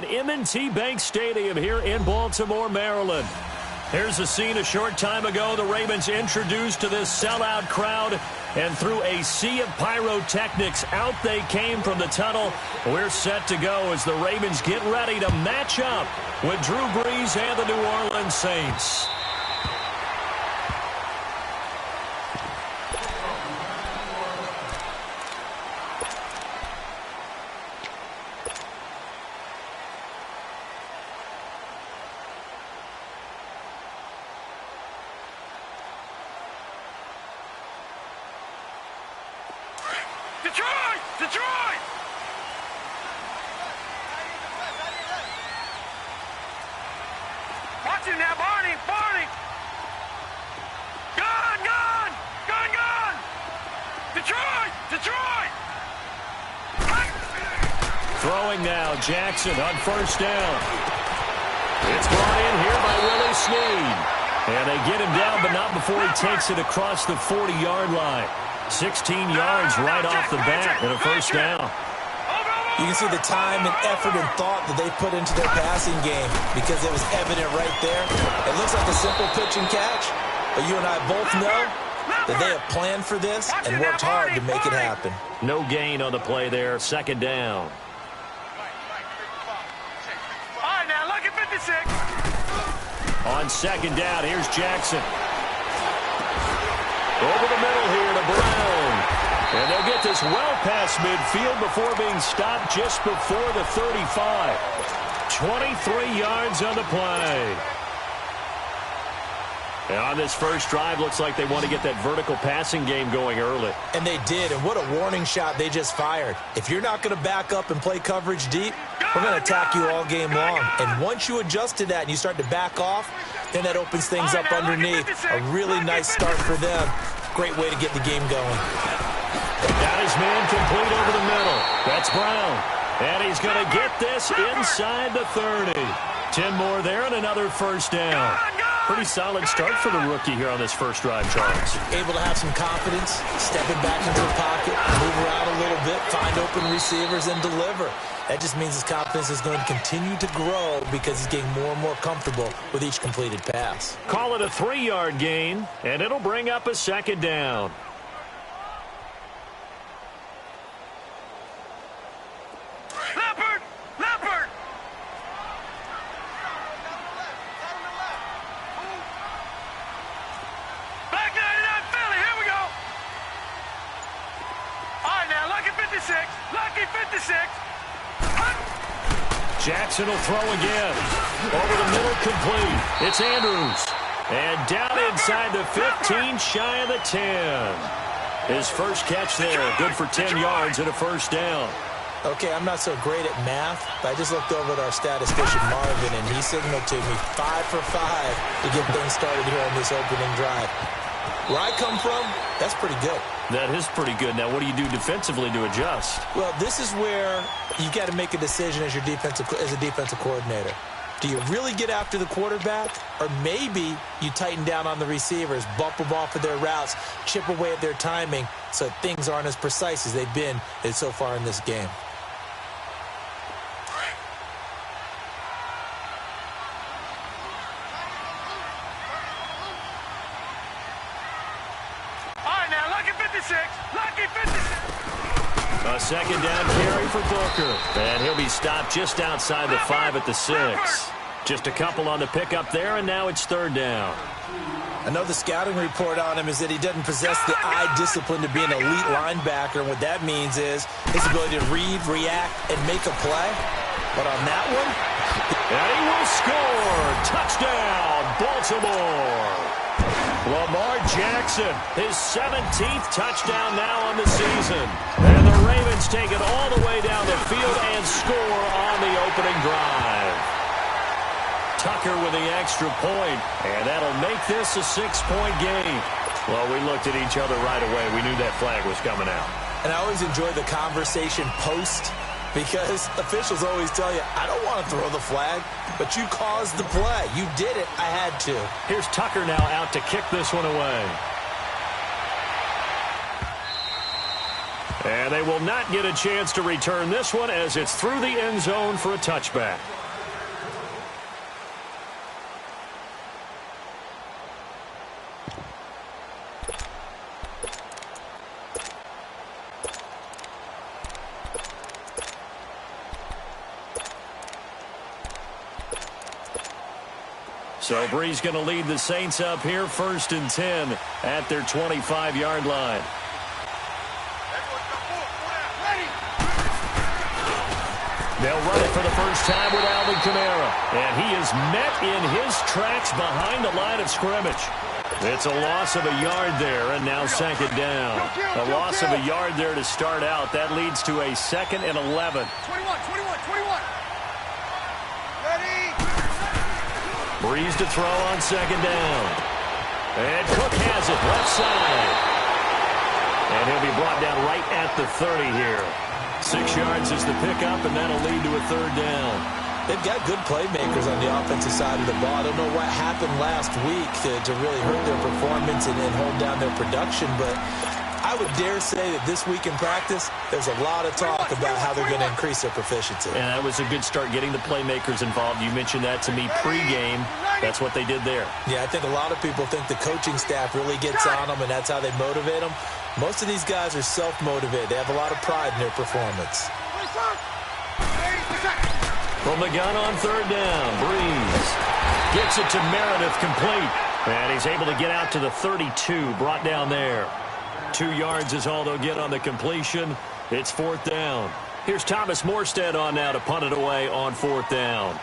at M&T Bank Stadium here in Baltimore, Maryland. Here's a scene a short time ago the Ravens introduced to this sellout crowd, and through a sea of pyrotechnics, out they came from the tunnel. We're set to go as the Ravens get ready to match up with Drew Brees and the New Orleans Saints. Detroit! Watch him now, Barney! Gone! Detroit! Throwing now, Jackson on first down. It's brought in here by Willie Snead. And they get him down, but not before he takes it across the 40-yard line. 16 yards right off the bat and a first down. You can see the time and effort and thought that they put into their passing game because it was evident right there. It looks like a simple pitch and catch, but you and I both know that they have planned for this and worked hard to make it happen. No gain on the play there, second down. All right, now look at 56. On second down, here's Jackson. Over the middle here to Brown. And they'll get this well past midfield before being stopped just before the 35. 23 yards on the play. And on this first drive, looks like they want to get that vertical passing game going early. And they did, and what a warning shot they just fired. If you're not going to back up and play coverage deep, we're going to attack you all game long. And once you adjust to that and you start to back off, then that opens things up underneath. A really nice start for them. Great way to get the game going. Got his man complete over the middle. That's Brown. And he's going to get this inside the 30. 10 more there and another first down. Pretty solid start for the rookie here on this first drive, Charles. Able to have some confidence, stepping back into the pocket, move around a little bit, find open receivers, and deliver. That just means his confidence is going to continue to grow because he's getting more and more comfortable with each completed pass. Call it a 3-yard gain, and it'll bring up a second down. Leopard! Back 99 Philly, here we go! All right, now, lucky 56. Jackson will throw again. Over the middle, complete. It's Andrews. And down inside the 15, shy of the 10. His first catch there, good for 10 yards and a first down. Okay, I'm not so great at math, but I just looked over at our statistician, Marvin, and he signaled to me 5 for 5 to get things started here on this opening drive. Where I come from, that's pretty good. That is pretty good. Now, what do you do defensively to adjust? Well, this is where you got to make a decision as a defensive coordinator. Do you really get after the quarterback? Or maybe you tighten down on the receivers, bump them off of their routes, chip away at their timing so things aren't as precise as they've been so far in this game. A second down carry for Booker. And he'll be stopped just outside the 5 at the 6. Just a couple on the pickup there, and now it's third down. I know the scouting report on him is that he doesn't possess the eye discipline to be an elite linebacker. And what that means is his ability to read, react, and make a play. But on that one, and he will score. Touchdown, Baltimore. Lamar Jackson, his 17th touchdown now on the season. And the Ravens take it all the way down the field and score on the opening drive. Tucker with the extra point, and that'll make this a 6-point game. Well, we looked at each other right away. We knew that flag was coming out. And I always enjoy the conversation post because officials always tell you, I don't want to throw the flag, but you caused the play. You did it. I had to. Here's Tucker now out to kick this one away. And they will not get a chance to return this one as it's through the end zone for a touchback. So Bree's going to lead the Saints up here, 1st and 10 at their 25-yard line. They'll run it for the first time with Alvin Kamara. And he is met in his tracks behind the line of scrimmage. It's a loss of a yard there, and now 2nd down. A loss of a yard there to start out. That leads to a 2nd and 11. 21. Ready? Breeze to throw on 2nd down. And Cook has it left side. And he'll be brought down right at the 30 here. 6 yards is the pickup, and that'll lead to a 3rd down. They've got good playmakers on the offensive side of the ball. I don't know what happened last week to really hurt their performance and hold down their production, but I would dare say that this week in practice, there's a lot of talk about how they're going to increase their proficiency. And that was a good start getting the playmakers involved. You mentioned that to me pregame. That's what they did there. Yeah, I think a lot of people think the coaching staff really gets on them, and that's how they motivate them. Most of these guys are self-motivated. They have a lot of pride in their performance. From the gun on 3rd down, Breeze gets it to Meredith complete. And he's able to get out to the 32, brought down there. 2 yards is all they'll get on the completion. It's 4th down. Here's Thomas Morstead on now to punt it away on 4th down.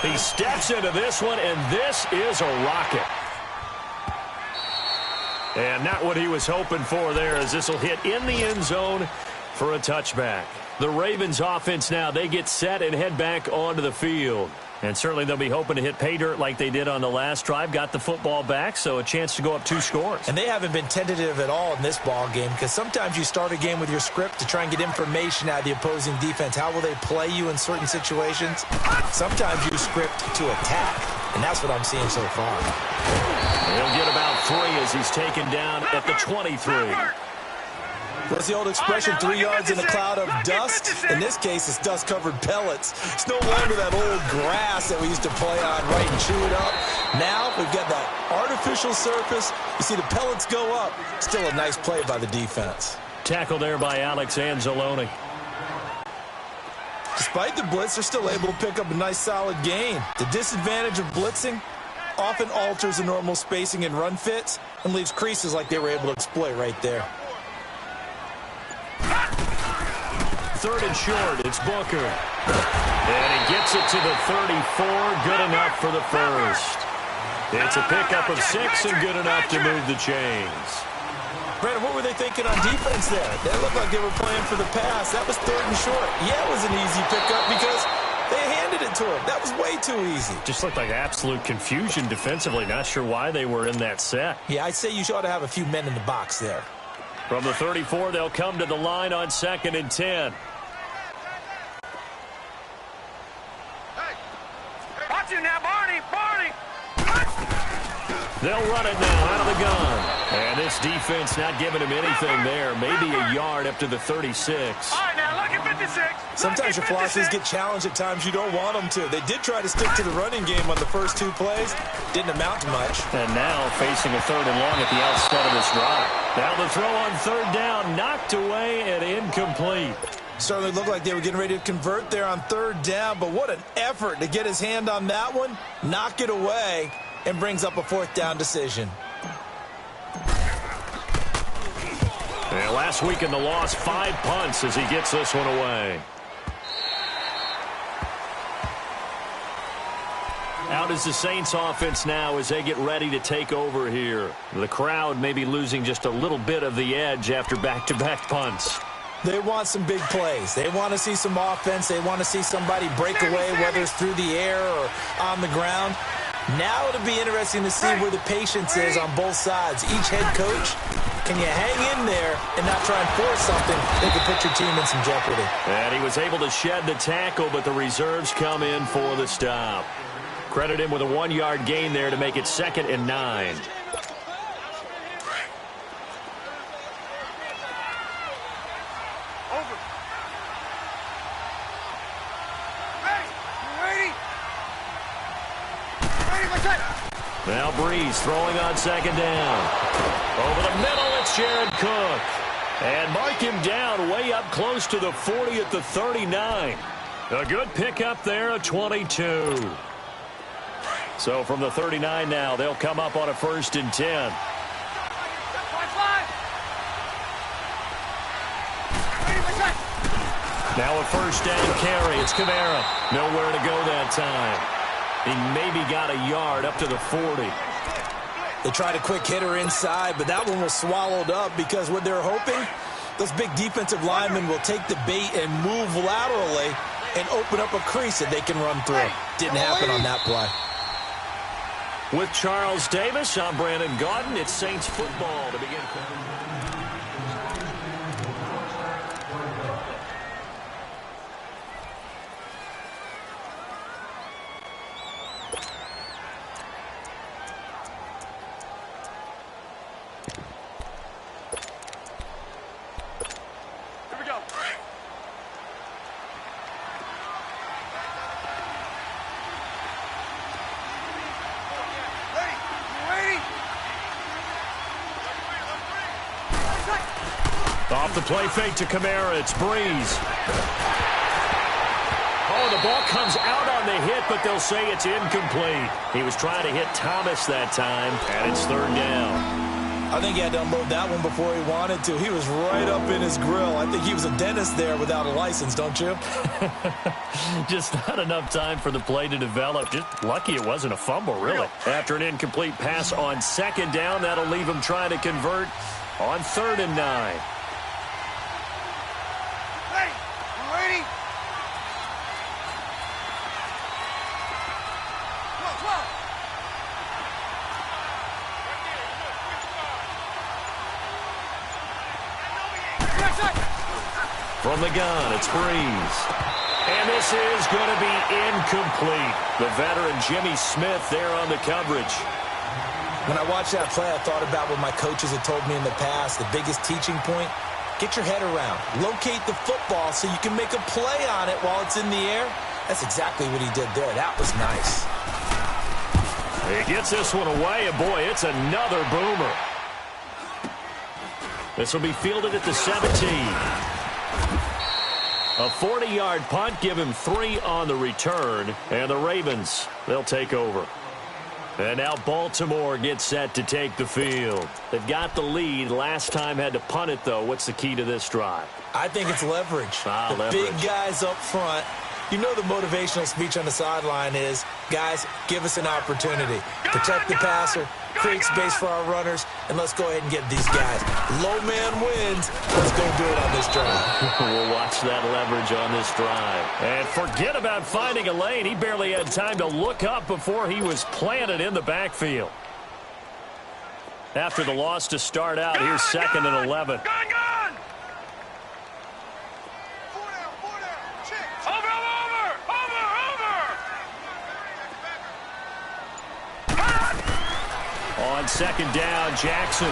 He steps into this one, and this is a rocket. And not what he was hoping for there, as this will hit in the end zone for a touchback. The Ravens offense now, they get set and head back onto the field. And certainly they'll be hoping to hit pay dirt like they did on the last drive. Got the football back, so a chance to go up 2 scores. And they haven't been tentative at all in this ball game, because sometimes you start a game with your script to try and get information out of the opposing defense. How will they play you in certain situations? Sometimes you script to attack, and that's what I'm seeing so far. He'll get about 3 as he's taken down at the 23. What's the old expression, 3 yards in a cloud of dust? In this case, it's dust-covered pellets. It's no longer that old grass that we used to play on, right, and chew it up. Now we've got that artificial surface. You see the pellets go up. Still a nice play by the defense. Tackle there by Alex Anzalone. Despite the blitz, they're still able to pick up a nice, solid gain. The disadvantage of blitzing often alters the normal spacing and run fits and leaves creases like they were able to exploit right there. 3rd and short, it's Booker. And he gets it to the 34, good enough for the first. It's a pickup of 6 and good enough to move the chains. Brandon, what were they thinking on defense there? That looked like they were playing for the pass. That was 3rd and short. Yeah, it was an easy pickup because they handed it to him. That was way too easy. Just looked like absolute confusion defensively. Not sure why they were in that set. Yeah, I'd say you ought to have a few men in the box there. From the 34, they'll come to the line on 2nd and 10. Watch you now, Barney! They'll run it now out of the gun. And this defense not giving him anything there. Maybe a yard up to the 36. All right, now look at 56. Sometimes your philosophies get challenged at times you don't want them to. They did try to stick to the running game on the first 2 plays. Didn't amount to much. And now facing a 3rd and long at the outset of this drive. Now the throw on 3rd down, knocked away and incomplete. Certainly looked like they were getting ready to convert there on 3rd down, but what an effort to get his hand on that one, knock it away, and brings up a 4th down decision. And last week in the loss, 5 punts as he gets this one away. Out is the Saints offense now as they get ready to take over here. The crowd may be losing just a little bit of the edge after back-to-back punts. They want some big plays. They want to see some offense. They want to see somebody break away, whether it's through the air or on the ground. Now it'll be interesting to see where the patience is on both sides. Each head coach, can you hang in there and not try and force something that could put your team in some jeopardy? And he was able to shed the tackle, but the reserves come in for the stop. Credit him with a 1-yard gain there to make it 2nd and 9. Now Breeze throwing on second down. Over the middle, it's Jared Cook. And mark him down way up close to the 40 at the 39. A good pickup there, a 22. So from the 39 now, they'll come up on a 1st and 10. Now a 1st down carry. It's Kamara. Nowhere to go that time. He maybe got a yard up to the 40. They tried a quick hitter inside, but that one was swallowed up because what they're hoping, those big defensive linemen will take the bait and move laterally and open up a crease that they can run through. Didn't happen on that play. With Charles Davis, I'm Brandon Gaudin. It's Saints football to begin. Off the play fake to Kamara. It's Breeze. Oh, the ball comes out on the hit, but they'll say it's incomplete. He was trying to hit Thomas that time, and it's 3rd down. I think he had to unload that one before he wanted to. He was right up in his grill. I think he was a dentist there without a license, don't you? Just not enough time for the play to develop. Just lucky it wasn't a fumble, really. After an incomplete pass on 2nd down, that'll leave him trying to convert on 3rd and 9. From the gun, it's Breeze. And this is going to be incomplete. The veteran Jimmy Smith there on the coverage. When I watched that play, I thought about what my coaches had told me in the past. The biggest teaching point, get your head around. Locate the football so you can make a play on it while it's in the air. That's exactly what he did there. That was nice. He gets this one away, and boy, it's another boomer. This will be fielded at the 17. A 40-yard punt, give him 3 on the return, and the Ravens, they'll take over. And now Baltimore gets set to take the field. They've got the lead. Last time had to punt it, though. What's the key to this drive? I think it's leverage. Leverage. Big guys up front. You know the motivational speech on the sideline is, guys, give us an opportunity. Protect the passer, create space for our runners, and let's go ahead and get these guys. Low man wins. Let's go do it on this drive. We'll watch that leverage on this drive. And forget about finding a lane. He barely had time to look up before he was planted in the backfield. After the loss to start out, here's 2nd and 11. On 2nd down, Jackson.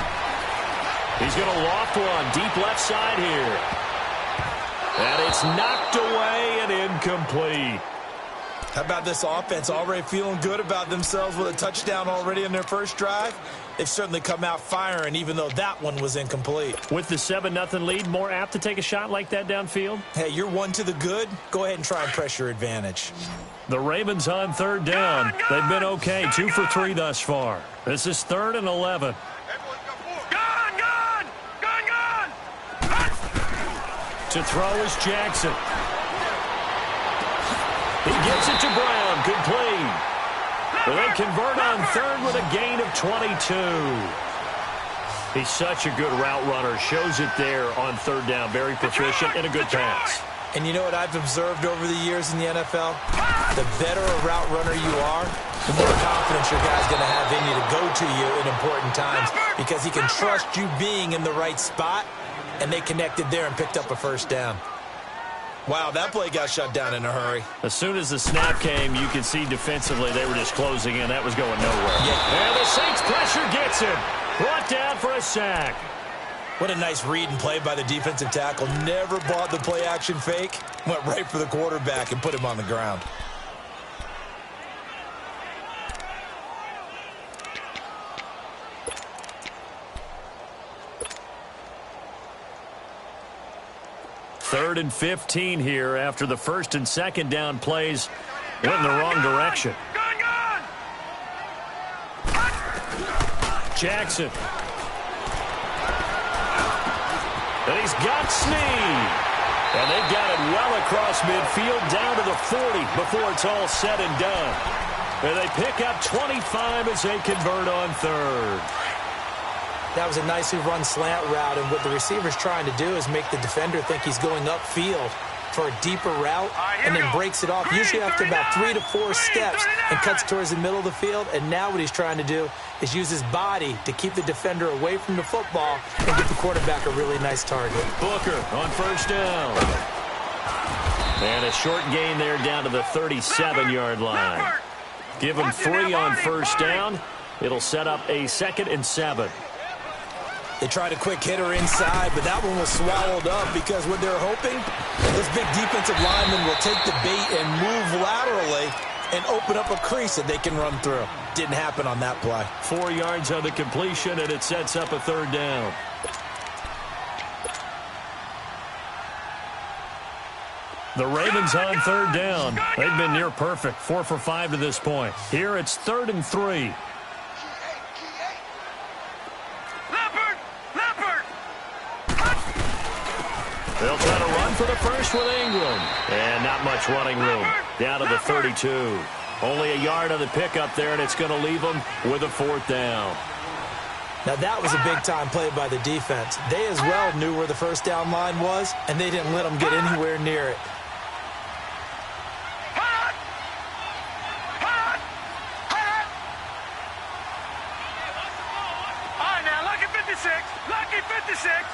He's going to loft one deep left side here. And it's knocked away and incomplete. How about this offense already feeling good about themselves with a touchdown already in their first drive? They've certainly come out firing, even though that one was incomplete. With the 7-0 lead, more apt to take a shot like that downfield? Hey, you're one to the good. Go ahead and try and press your advantage. The Ravens on 3rd down. They've been okay, 2 for 3 thus far. This is 3rd and 11. To throw is Jackson. He gets it to Brown, complete. Well, they convert on 3rd with a gain of 22. He's such a good route runner. Shows it there on 3rd down. Very proficient and a good pass. And you know what I've observed over the years in the NFL? The better a route runner you are, the more confidence your guy's going to have in you to go to you in important times because he can trust you being in the right spot, and they connected there and picked up a 1st down. Wow, that play got shut down in a hurry. As soon as the snap came, you could see defensively they were just closing in. That was going nowhere. Yeah. And the Saints pressure gets him. Brought down for a sack. What a nice read and play by the defensive tackle. Never bought the play-action fake. Went right for the quarterback and put him on the ground. 3rd and 15 here after the first and second down plays went in the wrong direction. Jackson. And he's got Snead. And they've got it well across midfield down to the 40 before it's all said and done. And they pick up 25 as they convert on 3rd. That was a nicely run slant route, and what the receiver's trying to do is make the defender think he's going upfield for a deeper route and then breaks it off, usually after about 3 to 4 steps, and cuts towards the middle of the field. And now what he's trying to do is use his body to keep the defender away from the football and get the quarterback a really nice target. Booker on 1st down. And a short gain there down to the 37-yard line. Give him 3 on 1st down. It'll set up a 2nd and 7. They tried a quick hitter inside, but that one was swallowed up because what they're hoping, this big defensive lineman will take the bait and move laterally and open up a crease that they can run through. Didn't happen on that play. 4 yards on the completion, and it sets up a 3rd down. The Ravens on 3rd down. They've been near perfect, 4 for 5 to this point. Here it's 3rd and 3. They'll try to run for the first with Ingram. And not much running room. Down to the 32. Only a yard on the pickup there, and it's going to leave them with a 4th down. Now, that was a big-time play by the defense. They as well knew where the first down line was, and they didn't let them get anywhere near it. All right, now, lucky 56. Lucky 56.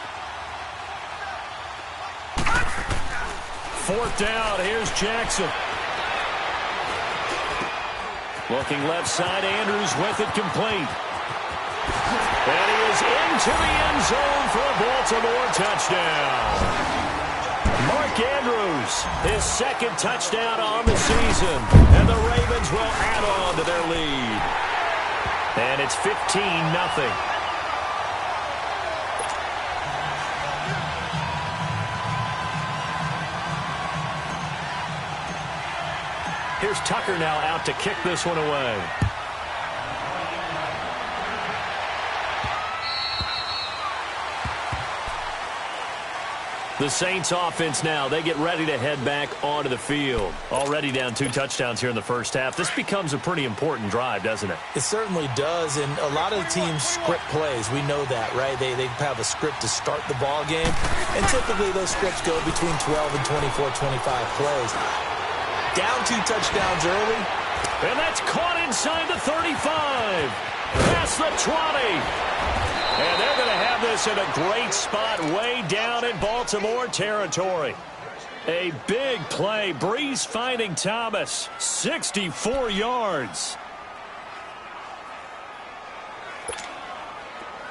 4th down. Here's Jackson. Looking left side. Andrews with it complete. And he is into the end zone for a Baltimore touchdown. Mark Andrews, his 2nd touchdown on the season. And the Ravens will add on to their lead. And it's 15-0. Here's Tucker now out to kick this one away. The Saints offense now, they get ready to head back onto the field. Already down 2 touchdowns here in the first half. This becomes a pretty important drive, doesn't it? It certainly does, and a lot of the teams script plays. We know that, right? They have a script to start the ball game, and typically those scripts go between 12 and 24, 25 plays. Down 2 touchdowns early. And that's caught inside the 35. Past the 20. And they're going to have this in a great spot way down in Baltimore territory. A big play. Breeze finding Thomas. 64 yards.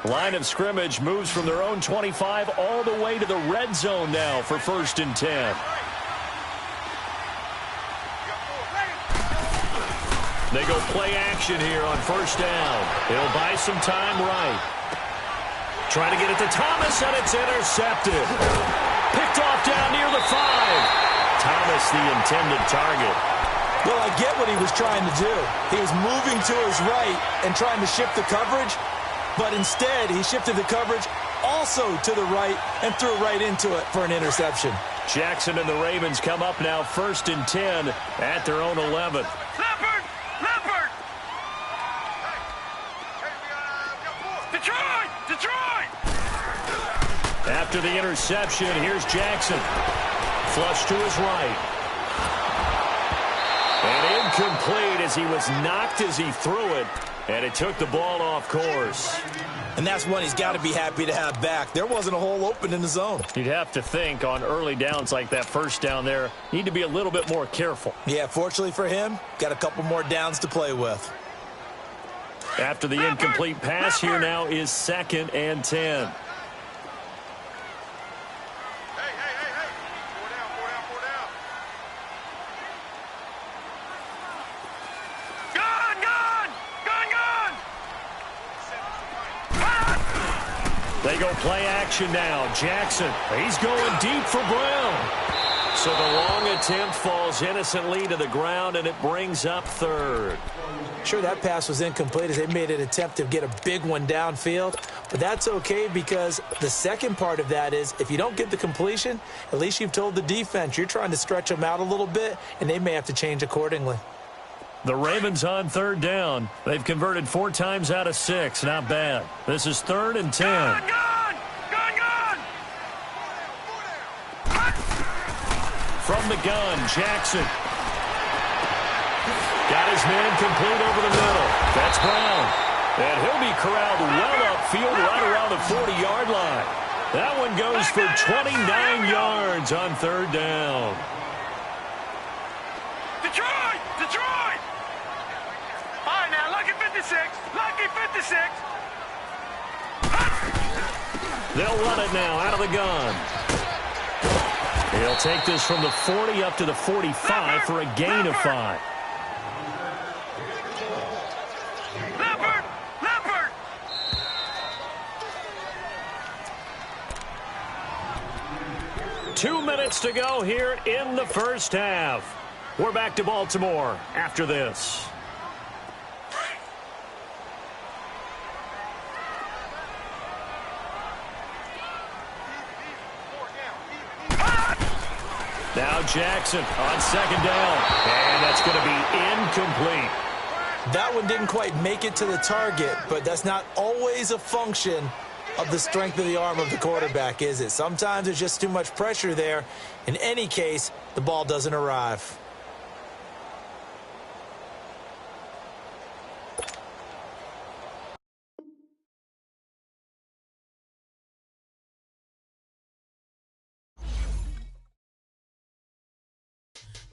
Line of scrimmage moves from their own 25 all the way to the red zone now for 1st and 10. They go play action here on 1st down. He'll buy some time right. Trying to get it to Thomas, and it's intercepted. Picked off down near the 5. Thomas, the intended target. Well, I get what he was trying to do. He was moving to his right and trying to shift the coverage, but instead he shifted the coverage also to the right and threw right into it for an interception. Jackson and the Ravens come up now 1st and 10 at their own 11. Detroit! After the interception, here's Jackson. Flush to his right. And incomplete as he was knocked as he threw it. And it took the ball off course. And that's one he's got to be happy to have back. There wasn't a hole open in the zone. You'd have to think on early downs like that 1st down there, need to be a little bit more careful. Yeah, fortunately for him, got a couple more downs to play with. After the incomplete pass, here now is 2nd and 10. They go play action now. Jackson, he's going deep for Brown. So the long attempt falls innocently to the ground, and it brings up third. Sure, that pass was incomplete as they made an attempt to get a big one downfield. But that's okay because the second part of that is if you don't get the completion, at least you've told the defense you're trying to stretch them out a little bit, and they may have to change accordingly. The Ravens on third down. They've converted 4 times out of 6. Not bad. This is 3rd and 10. Gone! From the gun, Jackson. Got his man complete over the middle. That's Brown. And he'll be corralled well upfield right around the 40-yard line. That one goes for 29 yards on 3rd down. Detroit! All right, now, lucky 56. They'll run it now out of the gun. He'll take this from the 40 up to the 45 for a gain of 5. Leopard! 2 minutes to go here in the first half. We're back to Baltimore after this. Now Jackson on 2nd down, and that's going to be incomplete. That one didn't quite make it to the target, but that's not always a function of the strength of the arm of the quarterback, is it? Sometimes there's just too much pressure there. In any case, the ball doesn't arrive.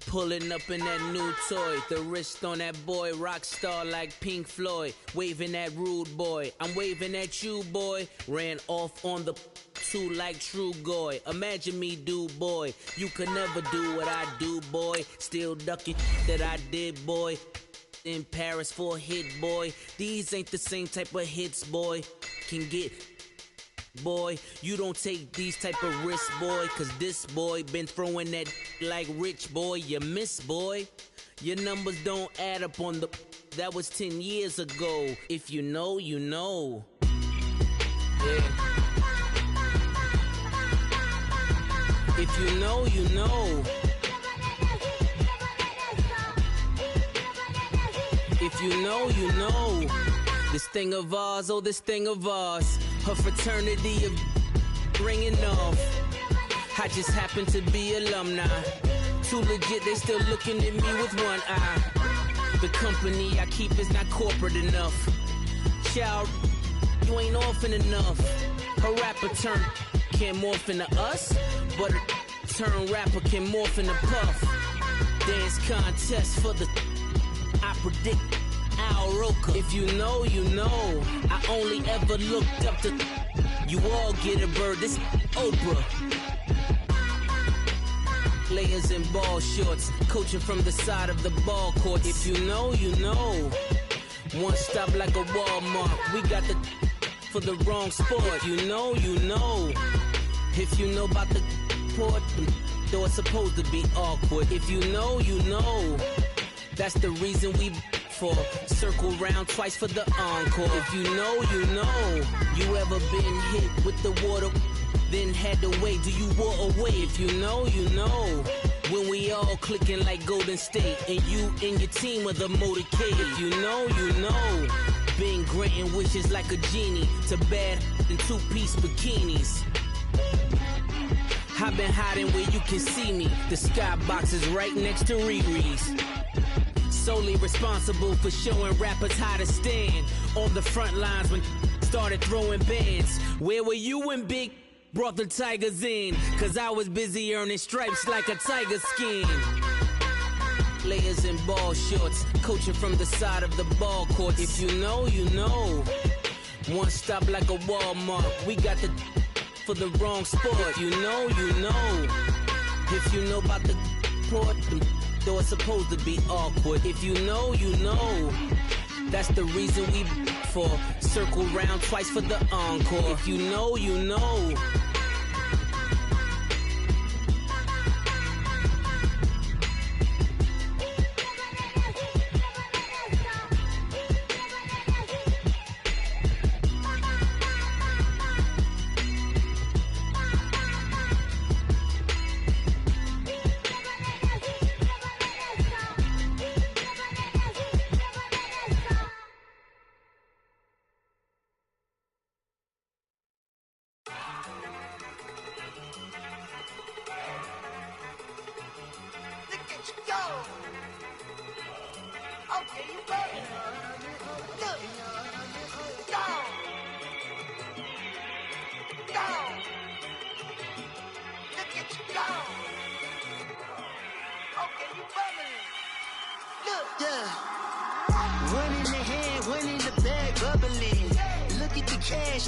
Pulling up in that new toy, the wrist on that boy, rock star like Pink Floyd, waving at rude boy, I'm waving at you boy, ran off on the 2 like True Goy, imagine me do boy, you could never do what I do boy, still ducking that I did boy, in Paris for a hit boy, these ain't the same type of hits boy, can get boy, you don't take these type of risks, boy, cause this boy been throwing that like rich boy, you miss, boy. Your numbers don't add up on the, that was 10 years ago. If you know, you know. Yeah. If you know, you know. If you know, you know. This thing of ours, oh, this thing of ours. Her fraternity of ringing off. I just happen to be alumni. Too legit, they still looking at me with one eye. The company I keep is not corporate enough. Child, you ain't orphan enough. Her rapper turn can't morph into us, but a turn rapper can morph into Puff. Dance contest for the, I predict Al Roker. If you know, you know. I only ever looked up to, you all get a bird, this Oprah. Players in ball shorts, coaching from the side of the ball court. If you know, you know. One stop like a Walmart, we got the for the wrong sport. You know, you know. If you know about the port, though it's supposed to be awkward. If you know, you know. That's the reason we for circle round twice for the encore. If you know, you know. You ever been hit with the water, then had to wait? Do you walk away? If you know, you know. When we all clicking like Golden State, and you and your team are the motorcade. If you know, you know. Been granting wishes like a genie to bad in 2-piece bikinis. I've been hiding where you can see me. The skybox is right next to Riri's. Solely responsible for showing rappers how to stand on the front lines when started throwing bands. Where were you when Big brought the Tigers in? Cause I was busy earning stripes like a tiger skin. Players in ball shorts, coaching from the side of the ball court. If you know, you know. One stop like a Walmart, we got the for the wrong sport. If you know, you know. If you know about the port, though it's supposed to be awkward. If you know, you know. That's the reason we for circle round twice for the encore. If you know, you know.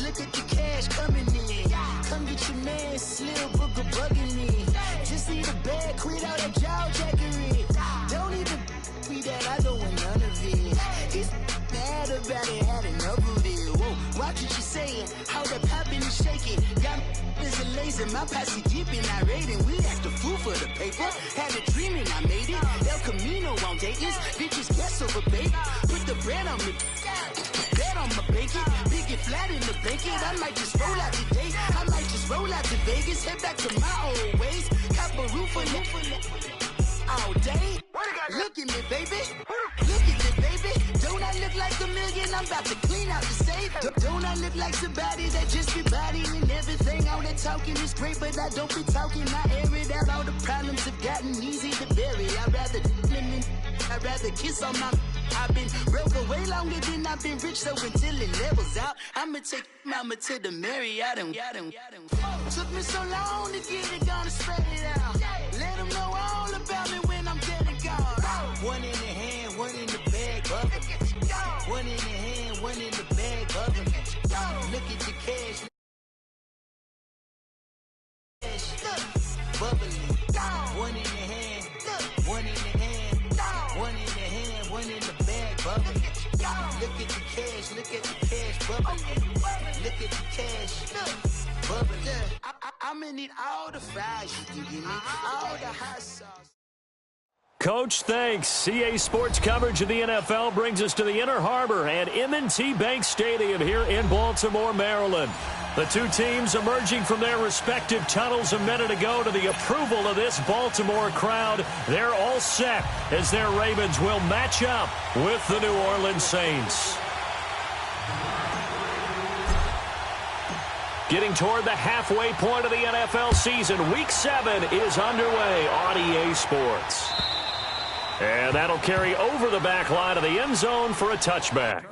Look at the cash coming in. Come get your man, Slim Booker bugging me. Just need a bag, quit all that jaw jackery. Don't even be that, I don't want none of it. He's mad about it, had enough of it. Whoa, watch what you saying, how that poppin' and shaking. Got is a laser, my posse dipping, I raiding. We act a fool for the paper. Had a dream and I made it. El Camino on Dayton's, bitches guess over bait. Put the brand on me. I'ma bake it, big and flat in the blanket. I might just roll out today. I might just roll out to Vegas, head back to my old ways. Cop a roof all day. Look at me, baby. Look at me, baby. Don't I look like a million? I'm about to clean out the safe. Don't I look like somebody that just be bodying everything? All that talking is great, but I don't be talking. I air it out. All the problems have gotten easy to bury. I'd rather kiss on my. I've been broke for way longer than I've been rich, so until it levels out, I'ma take mama to the Marriott and took me so long to get it, gonna spread it out. Let them know all about me when I'm dead and gone. One in the hand, one in the bag, bubba. One in the hand, one in the bag, bubba. Look at the cash. Bubbly. One in the hand, one in the hand, one in the hand, one in the bag, bubbly. Look at the cash, look at the cash, bubbly. Look at the cash, bubbly. I'ma need all the fries you can give me, all the hot sauce. Coach, thanks. CA Sports coverage of the NFL brings us to the Inner Harbor and M&T Bank Stadium here in Baltimore, Maryland. The two teams emerging from their respective tunnels a minute ago to the approval of this Baltimore crowd. They're all set as their Ravens will match up with the New Orleans Saints. Getting toward the halfway point of the NFL season, Week 7 is underway on EA Sports. And that'll carry over the back line of the end zone for a touchback.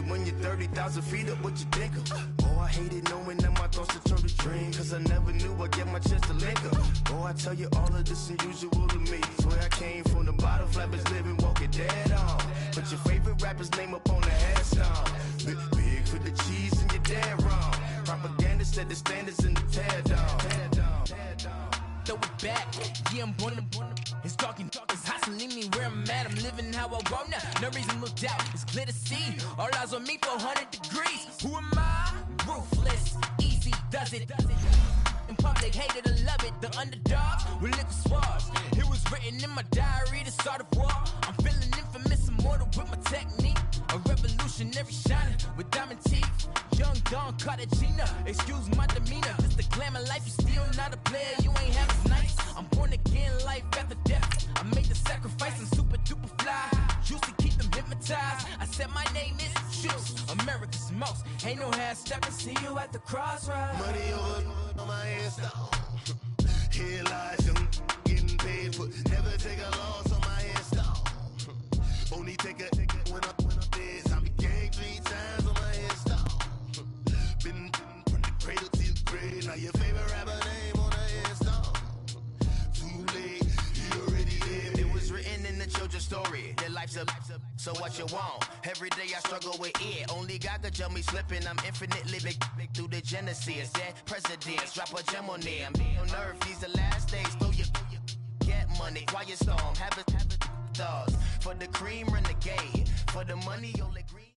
When you're 30,000 feet up, what you think of? Oh, I hated knowing that my thoughts had turned to dream, cause I never knew I'd get my chance to link up. Oh, I tell you all of this unusual to me. Swear I came from the bottom, flappers living, walking dead on. Put your favorite rapper's name up on the headstone. Big for the cheese and you're dead wrong. Propaganda set the standards in the tear down. Throw it back, yeah, I'm born to it's talking, it's hustling me where I'm at. I'm living how I want now. No reason to look out, it's clear to see. All eyes on me for 100 degrees. Who am I? Ruthless, easy does it. In public, hated to love it. The underdogs with liquor swabs. It was written in my diary to start a war. I'm feeling infamous, immortal with my technique. A revolutionary shining with diamond teeth. Young Don Cartagena, excuse my demeanor. Just the glamour life, you still not a player. You ain't half as nice. I'm born born again, life after death. I made the sacrifice, I'm super duper fly. Used to keep them hypnotized. I said my name is Juice, America's most. Ain't no half stepping, see you at the crossroads. Money over on my headstone. Here lies young, getting paid for. Never take a loss on my headstone. Only take a when I'm dead. I be gang 3 times on my headstone. Been from the cradle to the grave. Now your favorite rapper name on the headstone. Too late, he already dead. It was written in the children's story. Their life's a so what you want? Every day I struggle with it. Only God could tell me slipping. I'm infinitely big through the genesis. Dead presidents, drop a gem on them. On earth, these the last days. Throw your get money, quiet storm. Have it stars. For the cream, renegade. For the money, you'll agree.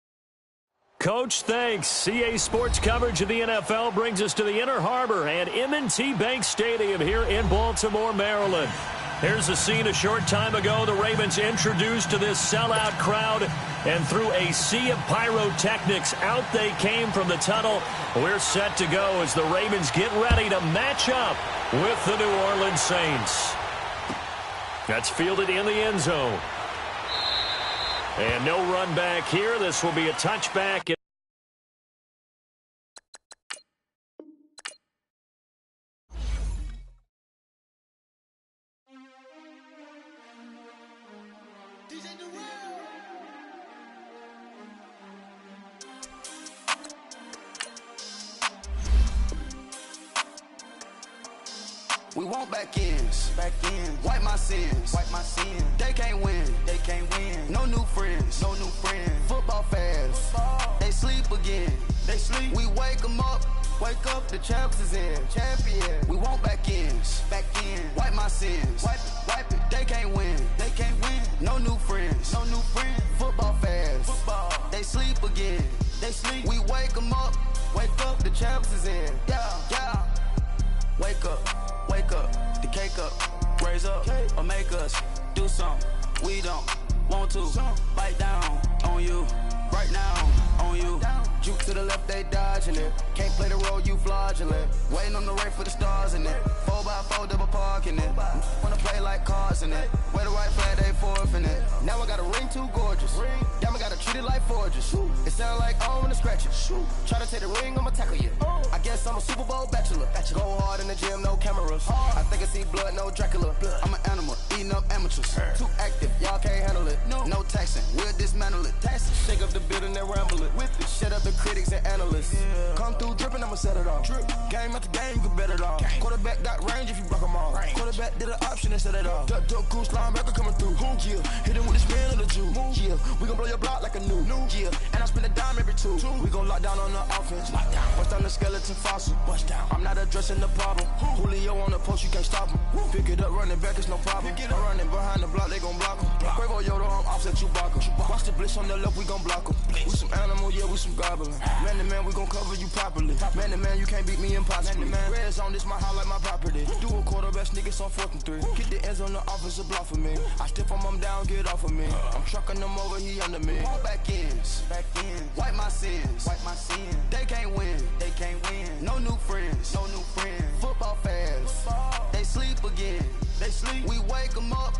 Coach, thanks. CA Sports coverage of the NFL brings us to the Inner Harbor and M&T Bank Stadium here in Baltimore, Maryland. Here's a scene a short time ago. The Ravens introduced to this sellout crowd, and through a sea of pyrotechnics, out they came from the tunnel. We're set to go as the Ravens get ready to match up with the New Orleans Saints. That's fielded in the end zone. And no run back here. This will be a touchback. We want back ends, wipe my sins, They can't win, No new friends, Football fans, they sleep again, We wake them up, the champs is in, champion. We want back ends, wipe my sins, wipe it. They can't win, No new friends, Football fans, they sleep again, We wake them up, the champs is in, yeah. Wake up, the cake up, raise up, or make us do something we don't want to. Bite down on you, right now on you. Juke to the left, they dodging it. Can't play the role, you fraudulent. Waiting on the race for the stars in it. 4x4 double parking it. Wanna play like cars in it. Where the right flag, they forfeit it. Now I got a ring too gorgeous. Damn, I gotta treat it like forges. It sound like I wanna scratch it. Try to take the ring, I'ma tackle you. I guess I'm a Super Bowl bachelor. Go hard in the gym, no cameras. I think I see blood, no Dracula. I'm an animal, eating up amateurs. Too active, y'all can't handle it. No taxing, we'll dismantle it. Shake up the building and ramble it. With it, shut up the critics and analysts. Come through dripping, I'ma set it off. Game after game, you can bet it off. Quarterback got range if you block them off. Quarterback did an option and set it off. Duck goose linebacker coming through. Yeah, hit him with the spin of the Jew. Yeah, we gon' blow your block like a new. Yeah, and I spend a dime every two. We gon' lock down on the offense. Bust down the skeleton fossil. I'm not addressing the problem. Julio on the post, you can't stop him. Pick it up, running back, it's no problem. I'm running behind the block, they gon' block him. Quavo Yoda, I'm offset Chewbacca. Watch the blitz on the left, we gon' block him. We some animal, yeah, we some goblin. Man to man, we gon' cover you properly. Man to man, you can't beat me impossibly. Red zone, this my house like my property. Do a quarterback sneakers on 4th and 3. Get the ends on the offensive block for me. I stiff him, I'm down, get off of me. I'm trucking them over, he under me. All back ends, wipe my sins, They can't win, No new friends, Football fans, they sleep again, We wake them up,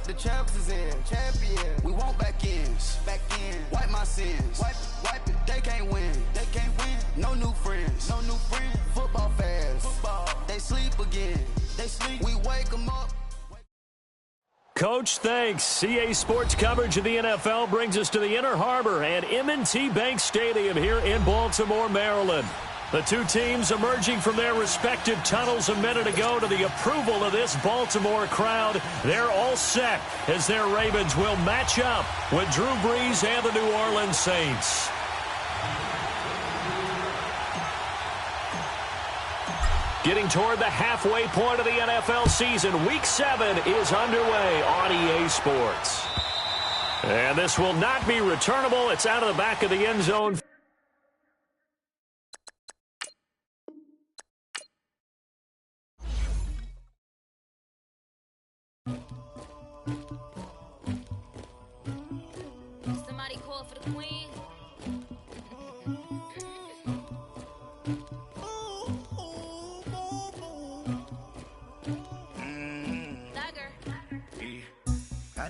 the champs is in, champion. We want back ends, wipe my sins, wipe it. They can't win, No new friends, Football fans, they sleep again, We wake them up. Coach, thanks. CA Sports coverage of the NFL brings us to the Inner Harbor and M&T Bank Stadium here in Baltimore, Maryland. The two teams emerging from their respective tunnels a minute ago to the approval of this Baltimore crowd. They're all set as their Ravens will match up with Drew Brees and the New Orleans Saints. Getting toward the halfway point of the NFL season, Week 7 is underway on EA Sports. And this will not be returnable. It's out of the back of the end zone. Somebody call for the queen.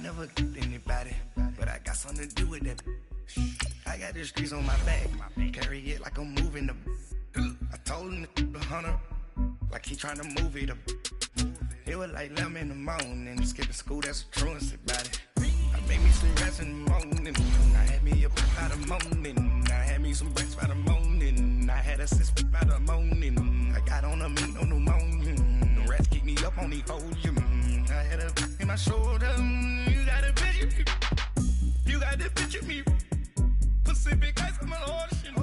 never anybody, but I got something to do with that. I got the streets on my back, carry it like I'm moving the. I told him the hunter, like he trying to move it up. It was like 11 in the morning, skipping school, that's a truancy about it. I made me some rest in the morning, I had me a by the morning, I had me some breaks by the morning, I had a sister by the morning, I got on a meat, no pneumonia, the rats keep me up on the podium, I had a in my shoulder, you got a picture me, you got to picture me, Pacific ice on my ocean,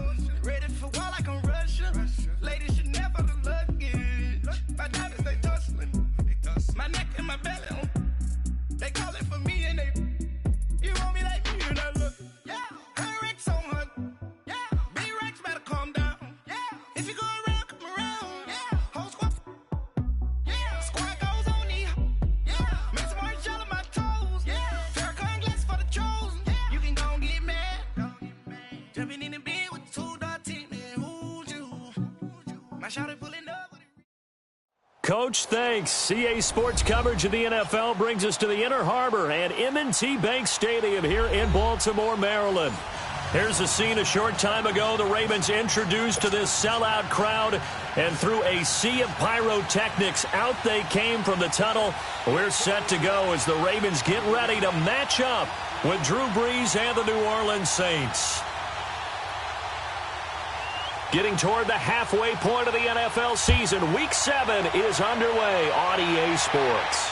ready for war like I'm Russia, ladies should never the luggage, my diamonds they tussling, my neck and my belly, they call it for me and they, you want me like me and I look, yeah, her Rex on her, yeah, B-Rex better calm down, yeah, if you go around, come around, yeah, whole squad, yeah, squad goes on me, yeah, make some orange gel on my toes, yeah, Farrakhan glass for the chosen, yeah, you can go and get mad, jumping in the bed with 2 dark team, and who's you, my shawty pulling up. Coach, thanks. CA Sports coverage of the NFL brings us to the Inner Harbor and M&T Bank Stadium here in Baltimore, Maryland. Here's a scene a short time ago. The Ravens introduced to this sellout crowd, and through a sea of pyrotechnics, out they came from the tunnel. We're set to go as the Ravens get ready to match up with Drew Brees and the New Orleans Saints. Getting toward the halfway point of the NFL season, Week 7 is underway on EA Sports.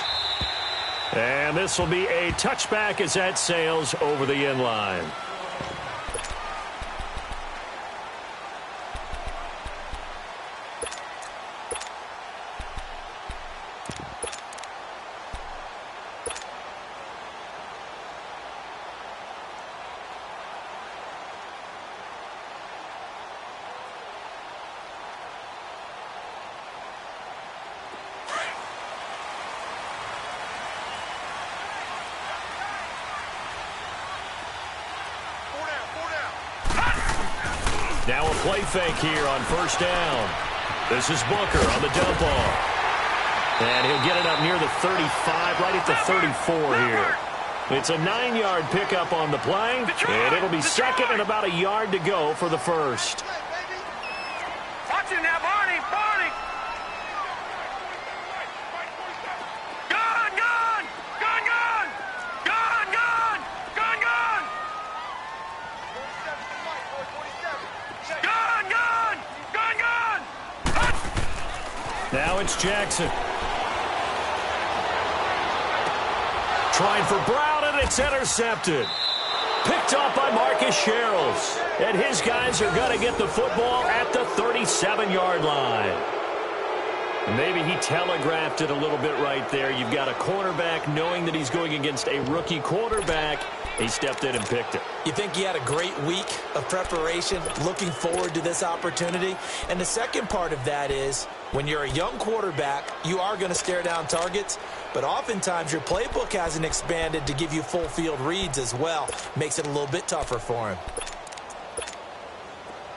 And this will be a touchback as that sails over the end line. Now a play fake here on first down. This is Booker on the dump off. And he'll get it up near the 35, right at the 34 here. It's a 9-yard pickup on the play, and it'll be second and about a yard to go for the first. Watch him now, Barney! Barney! Gun! Gun! Gun! Gun! Gun! Gun! Gun! Gun! Gun! Gun! Gun! Gun! Now it's Jackson. Trying for Brown, and it's intercepted. Picked off by Marcus Sherrills. And his guys are going to get the football at the 37-yard line. Maybe he telegraphed it a little bit right there. You've got a cornerback knowing that he's going against a rookie quarterback. He stepped in and picked it. You think he had a great week of preparation, looking forward to this opportunity? And the second part of that is, when you're a young quarterback, you are going to stare down targets, but oftentimes your playbook hasn't expanded to give you full field reads as well. Makes it a little bit tougher for him.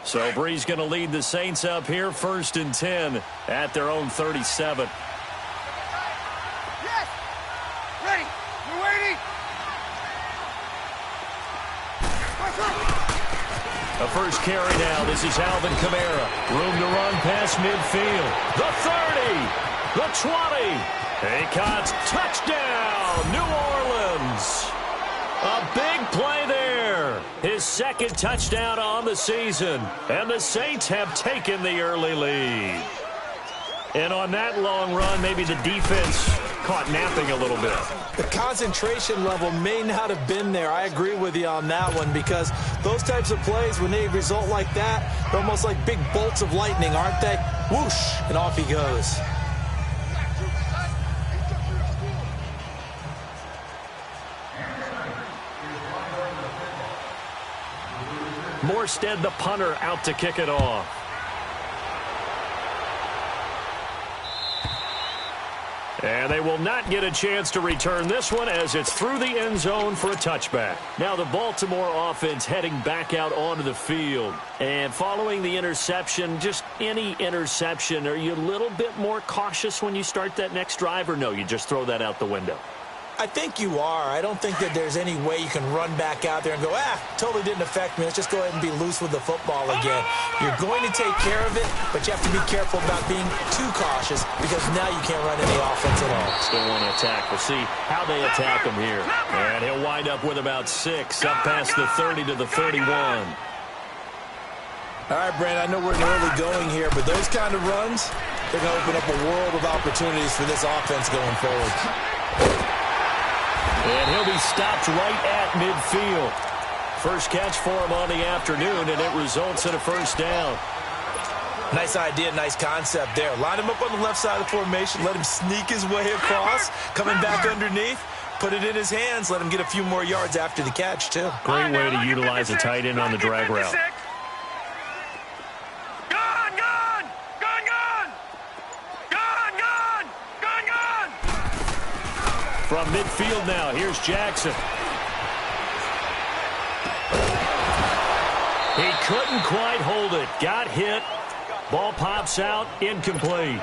So Brees going to lead the Saints up here, 1st and 10 at their own 37. Yes! Ready! We're waiting! A first carry now. This is Alvin Kamara. Room to run past midfield. The 30. The 20. A caught. Touchdown, New Orleans. A big play there. His second touchdown on the season. And the Saints have taken the early lead. And on that long run, maybe the defense caught napping a little bit. The concentration level may not have been there. I agree with you on that one, because those types of plays, when they result like that, they're almost like big bolts of lightning, aren't they? Whoosh, and off he goes. Morstead, the punter, out to kick it off. And they will not get a chance to return this one as it's through the end zone for a touchback. Now the Baltimore offense heading back out onto the field. And following the interception, just any interception, are you a little bit more cautious when you start that next drive, or no, you just throw that out the window? I think you are. I don't think that there's any way you can run back out there and go, totally didn't affect me. Let's just go ahead and be loose with the football again. You're going to take care of it, but you have to be careful about being too cautious because now you can't run any offense at all. Still want to attack. We'll see how they attack him here. And he'll wind up with about 6, up past the 30 to the 31. All right, Brandon, I know we're in early going here, but those kind of runs, they're going to open up a world of opportunities for this offense going forward. And he'll be stopped right at midfield. First catch for him on the afternoon, and it results in a first down. Nice idea, nice concept there. Line him up on the left side of the formation, let him sneak his way across, coming back underneath, put it in his hands, let him get a few more yards after the catch, too. Great way to utilize a tight end on the drag route. From midfield now, here's Jackson. He couldn't quite hold it. Got hit. Ball pops out. Incomplete.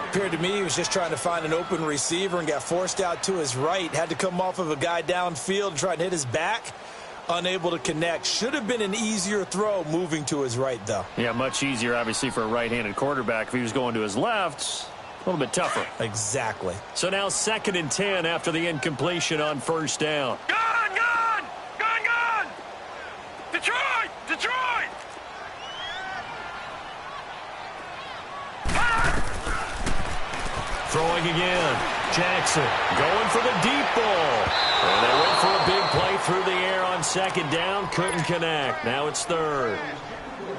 Appeared to me he was just trying to find an open receiver and got forced out to his right. Had to come off of a guy downfield and try and hit his back. Unable to connect. Should have been an easier throw moving to his right, though. Yeah, much easier, obviously, for a right-handed quarterback. If he was going to his left, a little bit tougher. Exactly. So now 2nd and 10 after the incompletion on first down. Gone! Detroit! Throwing again. Jackson going for the deep ball. And they went for a big play through the air on 2nd down. Couldn't connect. Now it's 3rd.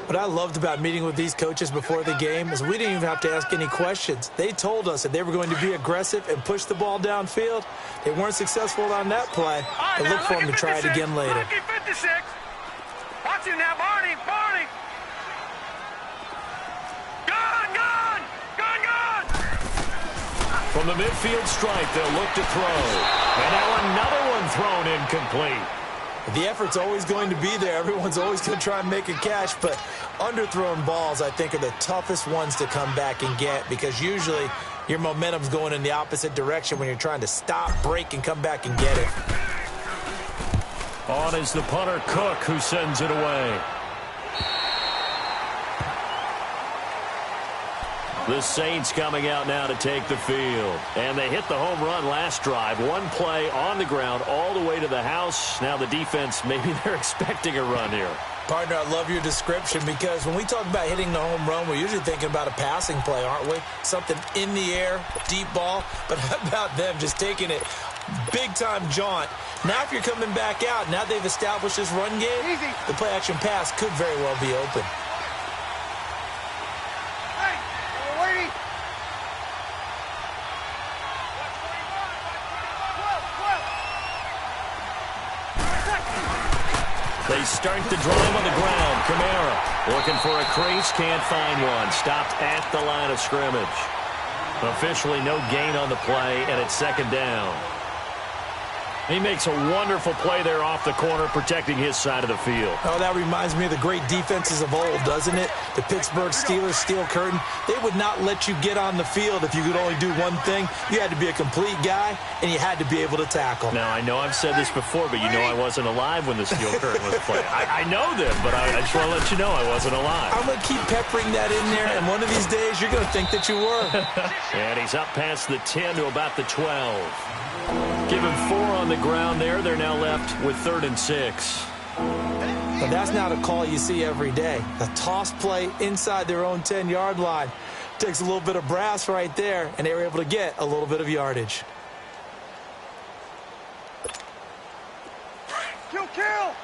What I loved about meeting with these coaches before the game is we didn't even have to ask any questions. They told us that they were going to be aggressive and push the ball downfield. They weren't successful on that play, but look for them to try it again later. Lucky 56. Watch him now, Barney. Gone! From the midfield stripe, they'll look to throw. And now another one thrown incomplete. The effort's always going to be there. Everyone's always going to try and make a catch, but underthrown balls, I think, are the toughest ones to come back and get because usually your momentum's going in the opposite direction when you're trying to stop, break, and come back and get it. On is the punter, Cook, who sends it away. The Saints coming out now to take the field. And they hit the home run last drive. One play on the ground all the way to the house. Now the defense, maybe they're expecting a run here. Partner, I love your description because when we talk about hitting the home run, we're usually thinking about a passing play, aren't we? Something in the air, deep ball. But how about them just taking it big-time jaunt? Now if you're coming back out, now they've established this run game, the play-action pass could very well be open. They start the drive on the ground. Kamara looking for a crease, can't find one. Stopped at the line of scrimmage. Officially no gain on the play, and it's 2nd down. He makes a wonderful play there off the corner, protecting his side of the field. Oh, that reminds me of the great defenses of old, doesn't it? The Pittsburgh Steelers, Steel Curtain. They would not let you get on the field if you could only do one thing. You had to be a complete guy, and you had to be able to tackle. Now, I know I've said this before, but you know I wasn't alive when the Steel Curtain was playing. I know them, but I just want to let you know I wasn't alive. I'm going to keep peppering that in there, and one of these days you're going to think that you were. And he's up past the 10 to about the 12. Give him 4 on the ground there. They're now left with 3rd and 6. But that's not a call you see every day. A toss play inside their own 10-yard line. Takes a little bit of brass right there, and they were able to get a little bit of yardage. Kill!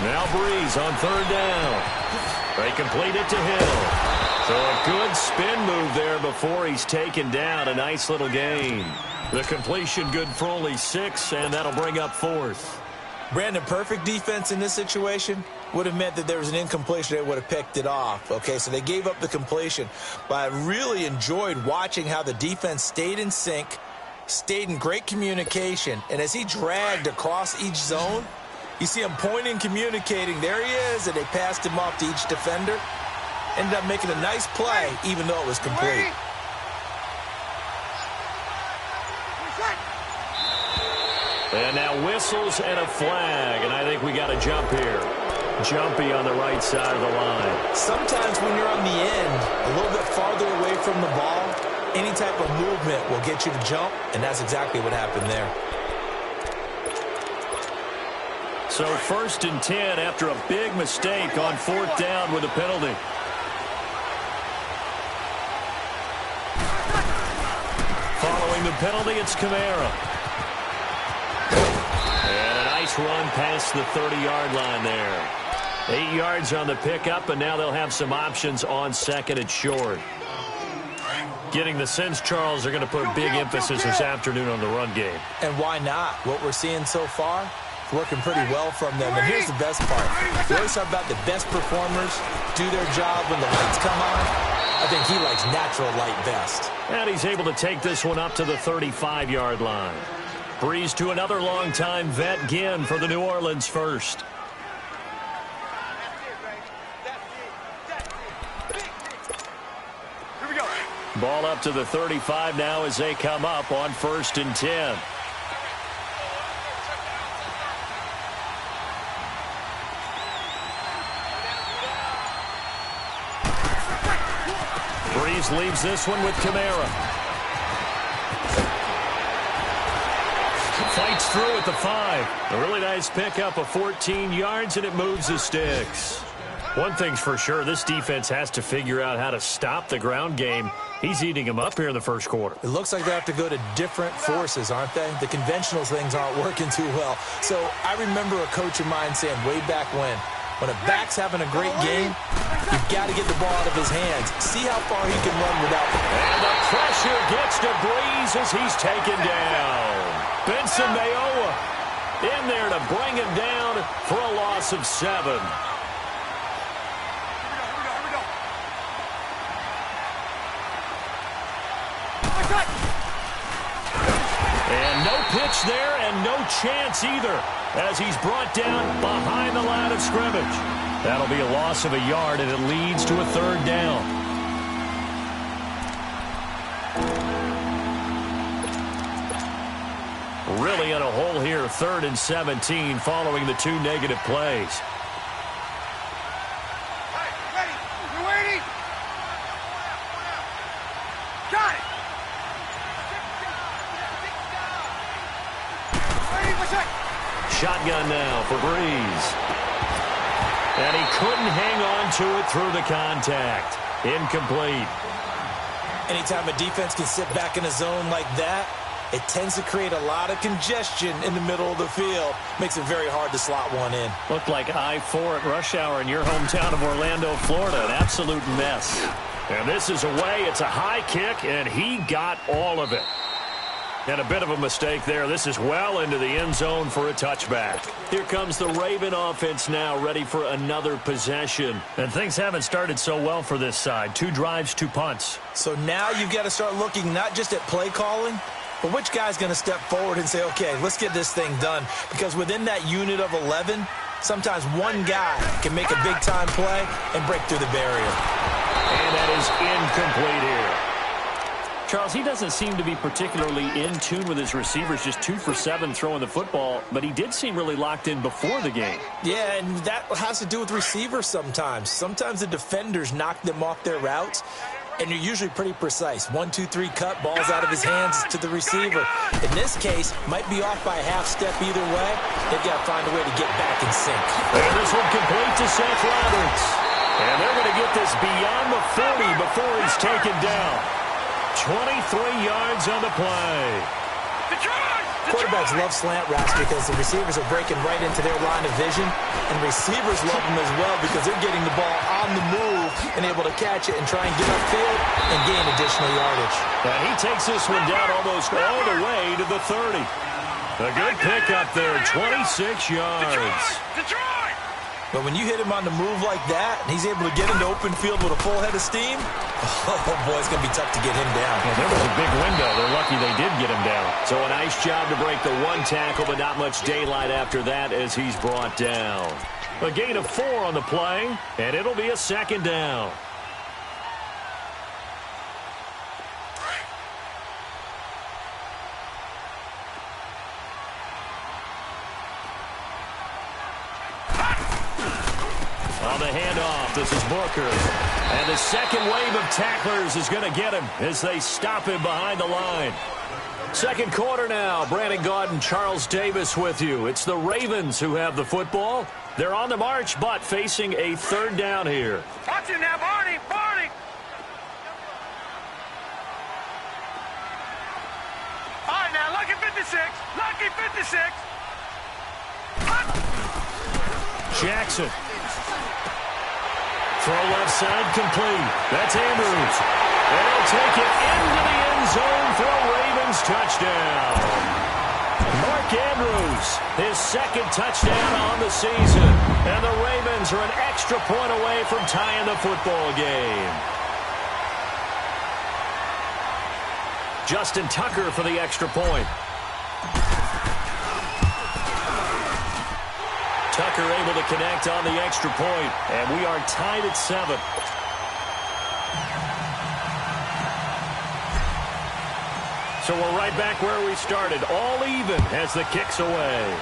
Now Breeze on 3rd down. They complete it to Hill. So a good spin move there before he's taken down. A nice little gain. The completion good for only 6, and that'll bring up 4th. Brandon, perfect defense in this situation would have meant that there was an incompletion. They would have picked it off. Okay, so they gave up the completion. But I really enjoyed watching how the defense stayed in sync, stayed in great communication, and as he dragged across each zone, You see him pointing, communicating. There he is, and they passed him off to each defender. Ended up making a nice play, even though it was complete. And now whistles and a flag, and I think we got a jump here. Jumpy on the right side of the line. Sometimes when you're on the end, a little bit farther away from the ball, any type of movement will get you to jump, and that's exactly what happened there. So 1st and 10 after a big mistake on 4th down with a penalty. Following the penalty, it's Kamara. And a nice run past the 30-yard line there. 8 yards on the pickup, and now they'll have some options on 2nd and short. Getting the sense, Charles, they're going to put a big emphasis this afternoon on the run game. And why not? What we're seeing so far, working pretty well from them. And here's the best part. We always talk about the best performers do their job when the lights come on. I think he likes natural light best. And he's able to take this one up to the 35-yard line. Breeze to another long-time vet, Ginn, for the New Orleans first. Here we go. Ball up to the 35 now as they come up on 1st and 10. Breeze leaves this one with Kamara. Fights through at the 5. A really nice pickup of 14 yards, and it moves the sticks. One thing's for sure, this defense has to figure out how to stop the ground game. He's eating them up here in the first quarter. It looks like they have to go to different forces, aren't they? The conventional things aren't working too well. So I remember a coach of mine saying way back when a back's having a great game, you've got to get the ball out of his hands. See how far he can run without. And the pressure gets to Breeze as he's taken down. Benson Mayowa in there to bring him down for a loss of 7. And no pitch there and no chance either as he's brought down behind the line of scrimmage. That'll be a loss of a yard, and it leads to a 3rd down. Really in a hole here, 3rd and 17 following the 2 negative plays. Hey, ready. You waiting? Got it. Shotgun now for Breeze. And he couldn't hang on to it through the contact. Incomplete. Anytime a defense can sit back in a zone like that, it tends to create a lot of congestion in the middle of the field. Makes it very hard to slot one in. Looked like I-4 at rush hour in your hometown of Orlando, Florida. An absolute mess. And this is away. It's a high kick, and he got all of it. And a bit of a mistake there. This is well into the end zone for a touchback. Here comes the Raven offense now, ready for another possession. And things haven't started so well for this side. 2 drives, 2 punts. So now you've got to start looking not just at play calling, but which guy's going to step forward and say, okay, let's get this thing done. Because within that unit of 11, sometimes one guy can make a big-time play and break through the barrier. And that is incomplete here. Charles, he doesn't seem to be particularly in tune with his receivers, just 2 for 7 throwing the football, but he did seem really locked in before the game. Yeah, and that has to do with receivers sometimes. Sometimes the defenders knock them off their routes, and you're usually pretty precise. 1, 2, 3 cut, balls out of his hands to the receiver. In this case, might be off by a half step either way. They've got to find a way to get back in sync. And this one complete to Seth Roberts. And they're going to get this beyond the 40 before he's taken down. 23 yards on the play. Quarterbacks love slant routes because the receivers are breaking right into their line of vision, and receivers love them as well because they're getting the ball on the move and able to catch it and try and get upfield and gain additional yardage. And he takes this one down almost all the way to the 30. A good pickup there, 26 yards. But when you hit him on the move like that, and he's able to get into open field with a full head of steam, Oh, boy, it's going to be tough to get him down. Yeah, there was a big window. They're lucky they did get him down. So a nice job to break the one tackle, but not much daylight after that as he's brought down. A gain of 4 on the play, and it'll be a second down. On the handoff, this is Booker. And the second wave of tacklers is going to get him as they stop him behind the line. Second quarter now. Brandon Gaudin, Charles Davis with you. It's the Ravens who have the football. They're on the march, but facing a third down here. Watch him now, Barney, Barney. All right, now, lucky 56, lucky 56. Jackson. Throw left side complete. That's Andrews. And he'll take it into the end zone for a Ravens touchdown. Mark Andrews, his second touchdown on the season. And the Ravens are an extra point away from tying the football game. Justin Tucker for the extra point. Tucker able to connect on the extra point, and we are tied at 7. So we're right back where we started, all even as the kick's away.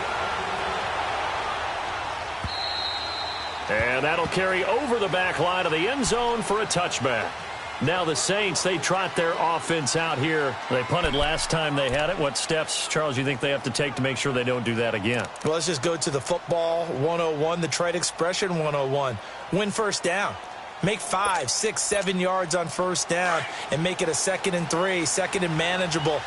And that'll carry over the back line of the end zone for a touchback. Now the Saints, they trot their offense out here. They punted last time they had it. What steps, Charles, you think they have to take to make sure they don't do that again? Well, let's just go to the football 101, the trade expression 101. Win first down. Make 5, 6, 7 yards on first down and make it a 2nd and 3, 2nd and manageable.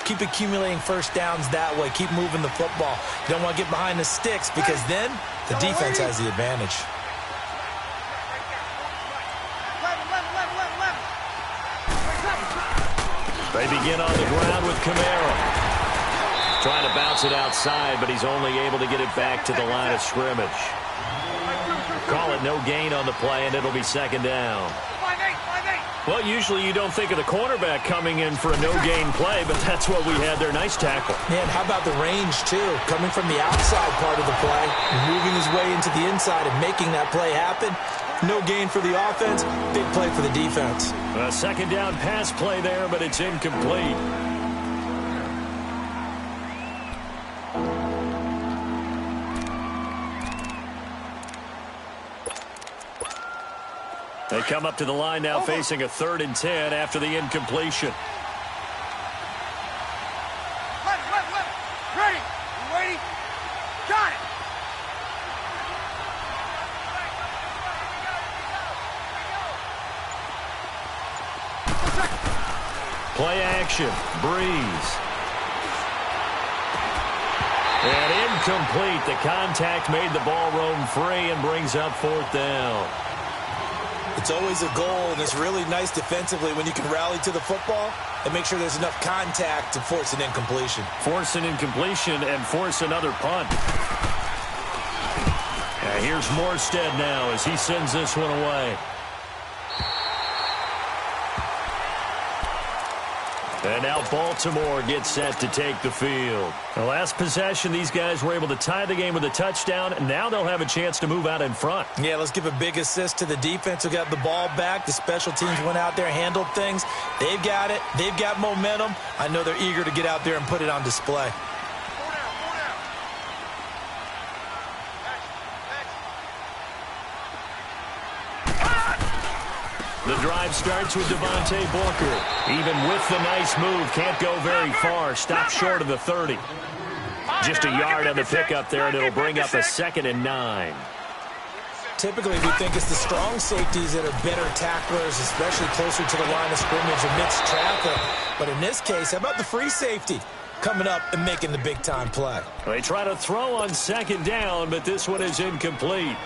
Keep accumulating first downs that way. Keep moving the football. You don't want to get behind the sticks because then the defense has the advantage. They begin on the ground with Camara. Trying to bounce it outside, but he's only able to get it back to the line of scrimmage. Call it no gain on the play, and it'll be second down. Well, usually you don't think of the cornerback coming in for a no-gain play, but that's what we had there. Nice tackle. Man, how about the range, too? Coming from the outside part of the play, moving his way into the inside and making that play happen. No gain for the offense, big play for the defense. A second down pass play there, but it's incomplete. They come up to the line now facing a 3rd and 10 after the incompletion. Left. Ready. You waiting? Got it. Play action. Breeze. And incomplete. The contact made the ball roam free and brings up 4th down. It's always a goal, and it's really nice defensively when you can rally to the football and make sure there's enough contact to force an incompletion. Force an incompletion and force another punt. And here's Morstead now as he sends this one away. And now Baltimore gets set to take the field. The last possession, these guys were able to tie the game with a touchdown, and now they'll have a chance to move out in front. Yeah, let's give a big assist to the defense who got the ball back. The special teams went out there, handled things. They've got it. They've got momentum. I know they're eager to get out there and put it on display. The drive starts with Devontae Booker. Even with the nice move, can't go very far. Stop short of the 30. Just a yard on the pickup there, and it'll bring up a 2nd and 9. Typically, we think it's the strong safeties that are better tacklers, especially closer to the line of scrimmage amidst traffic. But in this case, how about the free safety coming up and making the big-time play? They try to throw on 2nd down, but this one is incomplete.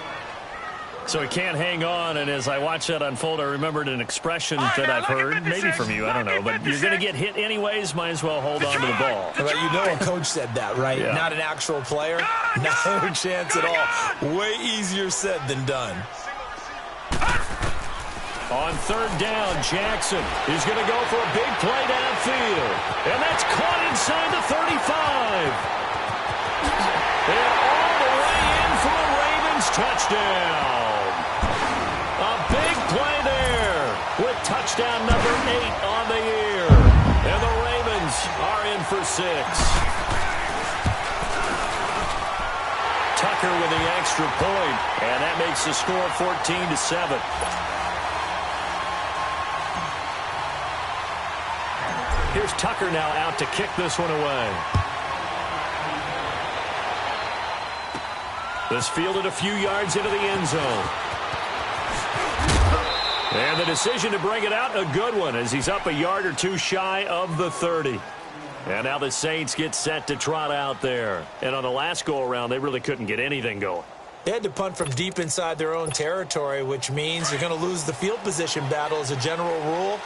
So he can't hang on, and as I watch that unfold, I remembered an expression that I've heard, maybe from you, I don't know, but you're going to get hit anyways, might as well hold on to the ball. Well, you know a coach said that, right? Yeah. Not an actual player. No chance at all. Way easier said than done. On third down, Jackson is going to go for a big play downfield. And that's caught inside the 35. And all the way in for a Ravens touchdown. A big play there with touchdown number 8 on the year. And the Ravens are in for 6. Tucker with the extra point, and that makes the score 14-7. Here's Tucker now out to kick this one away. This fielded a few yards into the end zone. And the decision to bring it out, a good one, as he's up a yard or two shy of the 30. And now the Saints get set to trot out there. And on the last go-around, they really couldn't get anything going. They had to punt from deep inside their own territory, which means you're going to lose the field position battle as a general rule.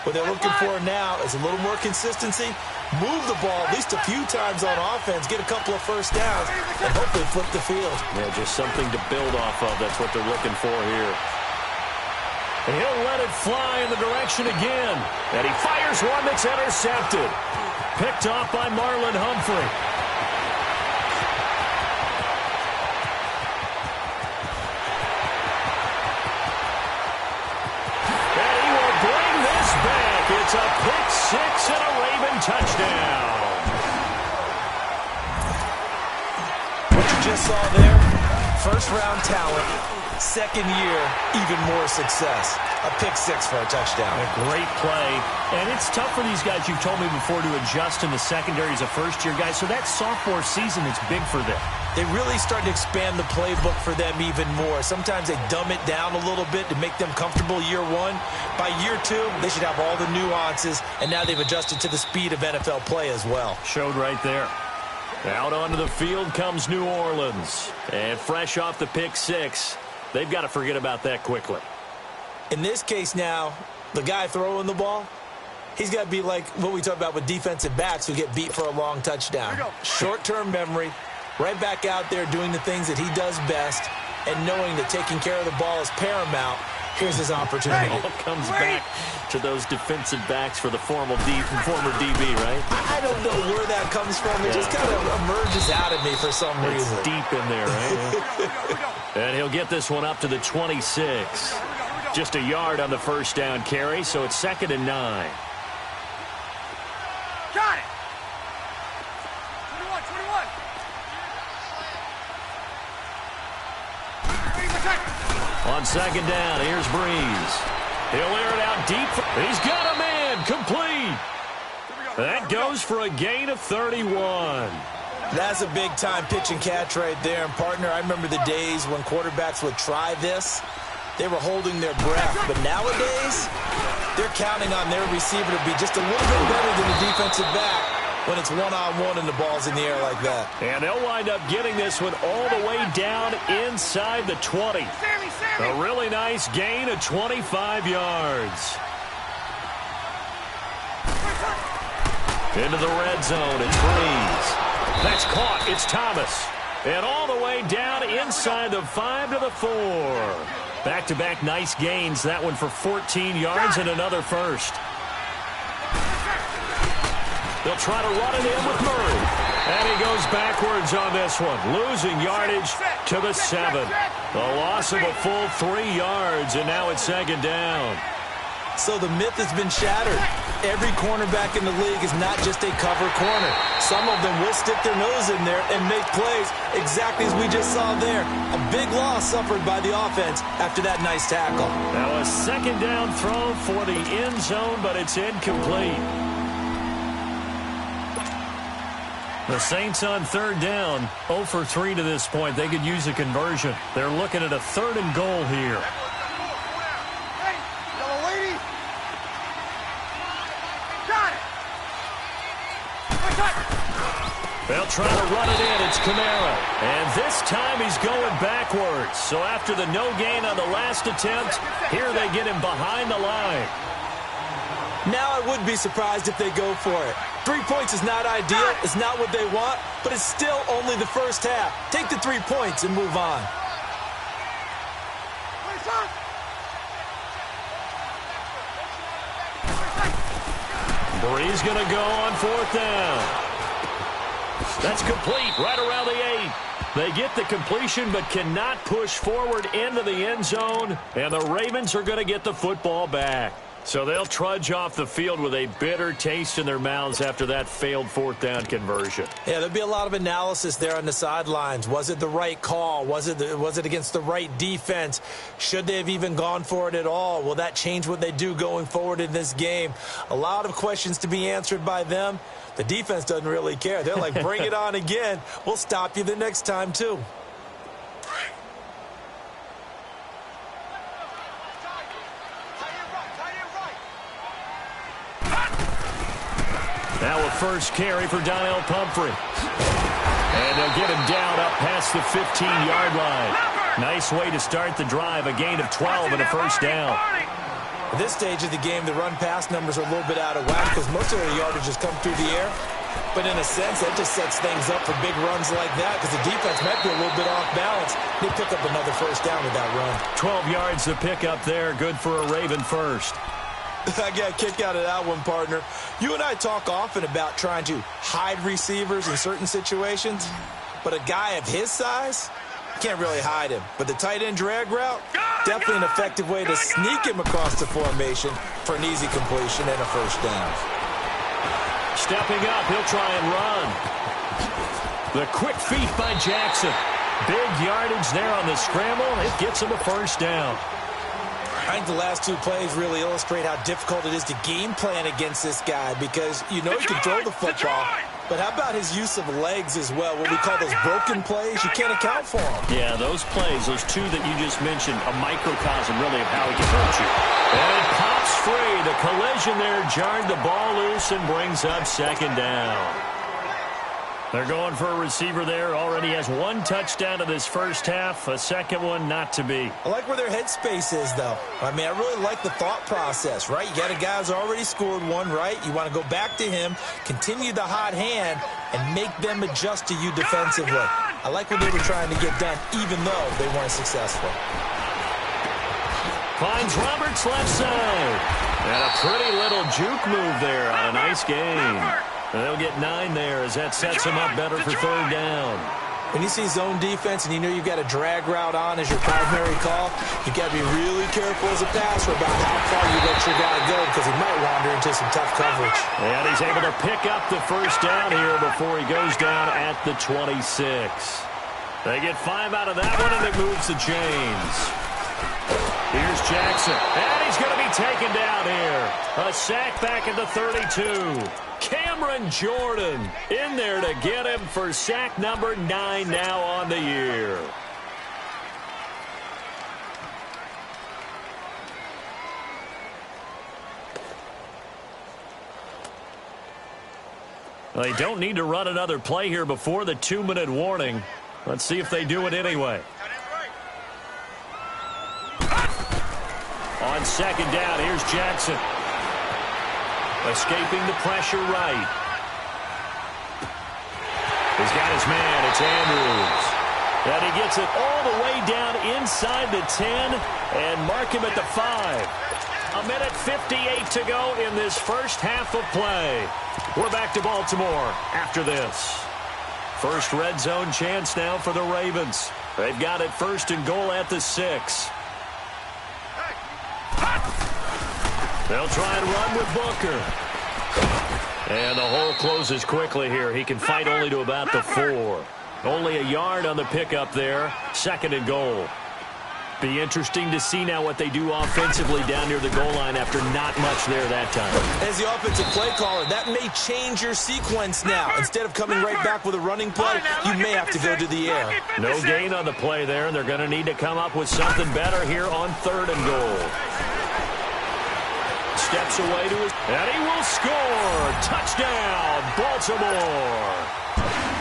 What they're looking for now is a little more consistency, move the ball at least a few times on offense, get a couple of first downs, and hopefully flip the field. Yeah, just something to build off of. That's what they're looking for here. And he'll let it fly in the direction again. And he fires one that's intercepted. Picked off by Marlon Humphrey. And he will bring this back. It's a pick six and a Raven touchdown. What you just saw there, first-round talent, second year, even more success. A pick six for a touchdown. A great play. And it's tough for these guys, you've told me before, to adjust in the secondary as a first-year guy. So that sophomore season is big for them. They really start to expand the playbook for them even more. Sometimes they dumb it down a little bit to make them comfortable year one. By year two, they should have all the nuances, and now they've adjusted to the speed of NFL play as well. Showed right there. Out onto the field comes New Orleans. And fresh off the pick six, they've got to forget about that quickly. In this case now, the guy throwing the ball, he's got to be like what we talk about with defensive backs who get beat for a long touchdown. Short-term memory, right back out there doing the things that he does best, and knowing that taking care of the ball is paramount. Here's his opportunity. It all comes back to those defensive backs for the former DB, right? I don't know where that comes from. It just kind of emerges out of me for some reason. It's deep in there, right? And he'll get this one up to the 26. Just a yard on the first down carry, so it's 2nd and 9. Got it. 21. On 2nd down, here's Breeze. He'll air it out deep. He's got a man, complete. That goes for a gain of 31. That's a big-time pitch and catch right there. And, partner, I remember the days when quarterbacks would try this. They were holding their breath. But nowadays, they're counting on their receiver to be just a little bit better than the defensive back when it's one-on-one and the ball's in the air like that. And they'll wind up getting this one all the way down inside the 20. A really nice gain of 25 yards. Into the red zone, it's Breeze. That's caught, it's Thomas. And all the way down inside the 5 to the 4. Back-to-back nice gains. That one for 14 yards and another first. They'll try to run it in with Murray. And he goes backwards on this one, losing yardage to the 7. A loss of a full 3 yards, and now it's 2nd down. So the myth has been shattered. Every cornerback in the league is not just a cover corner. Some of them will stick their nose in there and make plays exactly as we just saw there. A big loss suffered by the offense after that nice tackle. Now a 2nd down throw for the end zone, but it's incomplete. The Saints on 3rd down, 0 for 3 to this point. They could use a conversion. They're looking at a 3rd and goal here. They'll try to run it in. It's Kamara. And this time he's going backwards. So after the no gain on the last attempt, here they get him behind the line. Now I would be surprised if they go for it. 3 points is not ideal. It's not what they want, but it's still only the first half. Take the 3 points and move on. Bree's going to go on 4th down. That's complete right around the 8. They get the completion but cannot push forward into the end zone, and the Ravens are going to get the football back. So they'll trudge off the field with a bitter taste in their mouths after that failed 4th down conversion. Yeah, there'll be a lot of analysis there on the sidelines. Was it the right call? Was it against the right defense? Should they have even gone for it at all? Will that change what they do going forward in this game? A lot of questions to be answered by them. The defense doesn't really care. They're like, bring it on again. We'll stop you the next time, too. Now a first carry for Donnell Pumphrey. And they'll get him down up past the 15-yard line. Nice way to start the drive, a gain of 12 and a first down. At this stage of the game, the run-pass numbers are a little bit out of whack because most of their yardage has come through the air. But in a sense, that just sets things up for big runs like that because the defense might be a little bit off balance. They pick up another first down with that run. 12 yards to pick up there. Good for a Raven first. I got a kick out of that one, partner. You and I talk often about trying to hide receivers in certain situations, but a guy of his size, can't really hide him. But the tight end drag route, definitely an effective way to sneak him across the formation for an easy completion and a first down. Stepping up, he'll try and run. The quick feet by Jackson. Big yardage there on the scramble. It gets him a first down. I think the last two plays really illustrate how difficult it is to game plan against this guy because you know he can throw the football, but how about his use of legs as well? What we call those broken plays, you can't account for them. Yeah, those plays, those two that you just mentioned, a microcosm really of how he can hurt you. And it pops free. The collision there jarred the ball loose and brings up second down. They're going for a receiver there. Already has one touchdown in this first half. A second one not to be. I like where their headspace is, though. I mean, I really like the thought process, right? You got a guy who's already scored one, right? You want to go back to him, continue the hot hand, and make them adjust to you defensively. I like what they were trying to get done, even though they weren't successful. Finds Roberts left side. And a pretty little juke move there on a nice game. They'll get 9 there as that sets him up better for third down. When you see zone defense and you know you've got a drag route on as your primary call, you've got to be really careful as a passer about how far you let your guy go because he might wander into some tough coverage. And he's able to pick up the first down here before he goes down at the 26. They get 5 out of that one, and it moves the chains. Here's Jackson, and he's going to be taken down here. A sack back at the 32. Cameron Jordan in there to get him for sack number 9 now on the year. They don't need to run another play here before the 2-minute warning. Let's see if they do it anyway. On second down, here's Jackson. Escaping the pressure right. He's got his man. It's Andrews. And he gets it all the way down inside the 10 and mark him at the 5. A minute 58 to go in this first half of play. We're back to Baltimore after this. First red zone chance now for the Ravens. They've got it first and goal at the 6. They'll try and run with Booker. And the hole closes quickly here. He can fight only to about the 4. Only a yard on the pickup there. Second and goal. Be interesting to see now what they do offensively down near the goal line after not much there that time. As the offensive play caller, that may change your sequence now. Instead of coming right back with a running play, you may have to go to the air. No gain on the play there, and they're going to need to come up with something better here on third and goal. Steps away to his, and he will score. Touchdown, Baltimore.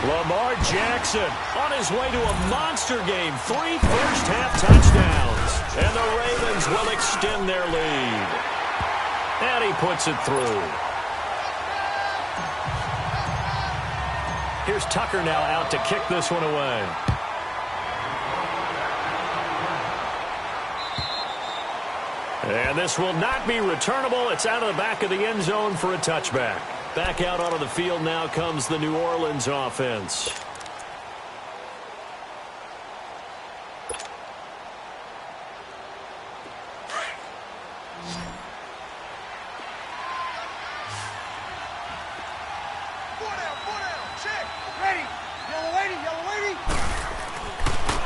Lamar Jackson on his way to a monster game. 3 first-half touchdowns. And the Ravens will extend their lead. And he puts it through. Here's Tucker now out to kick this one away. And this will not be returnable. It's out of the back of the end zone for a touchback. Back out onto the field now comes the New Orleans offense.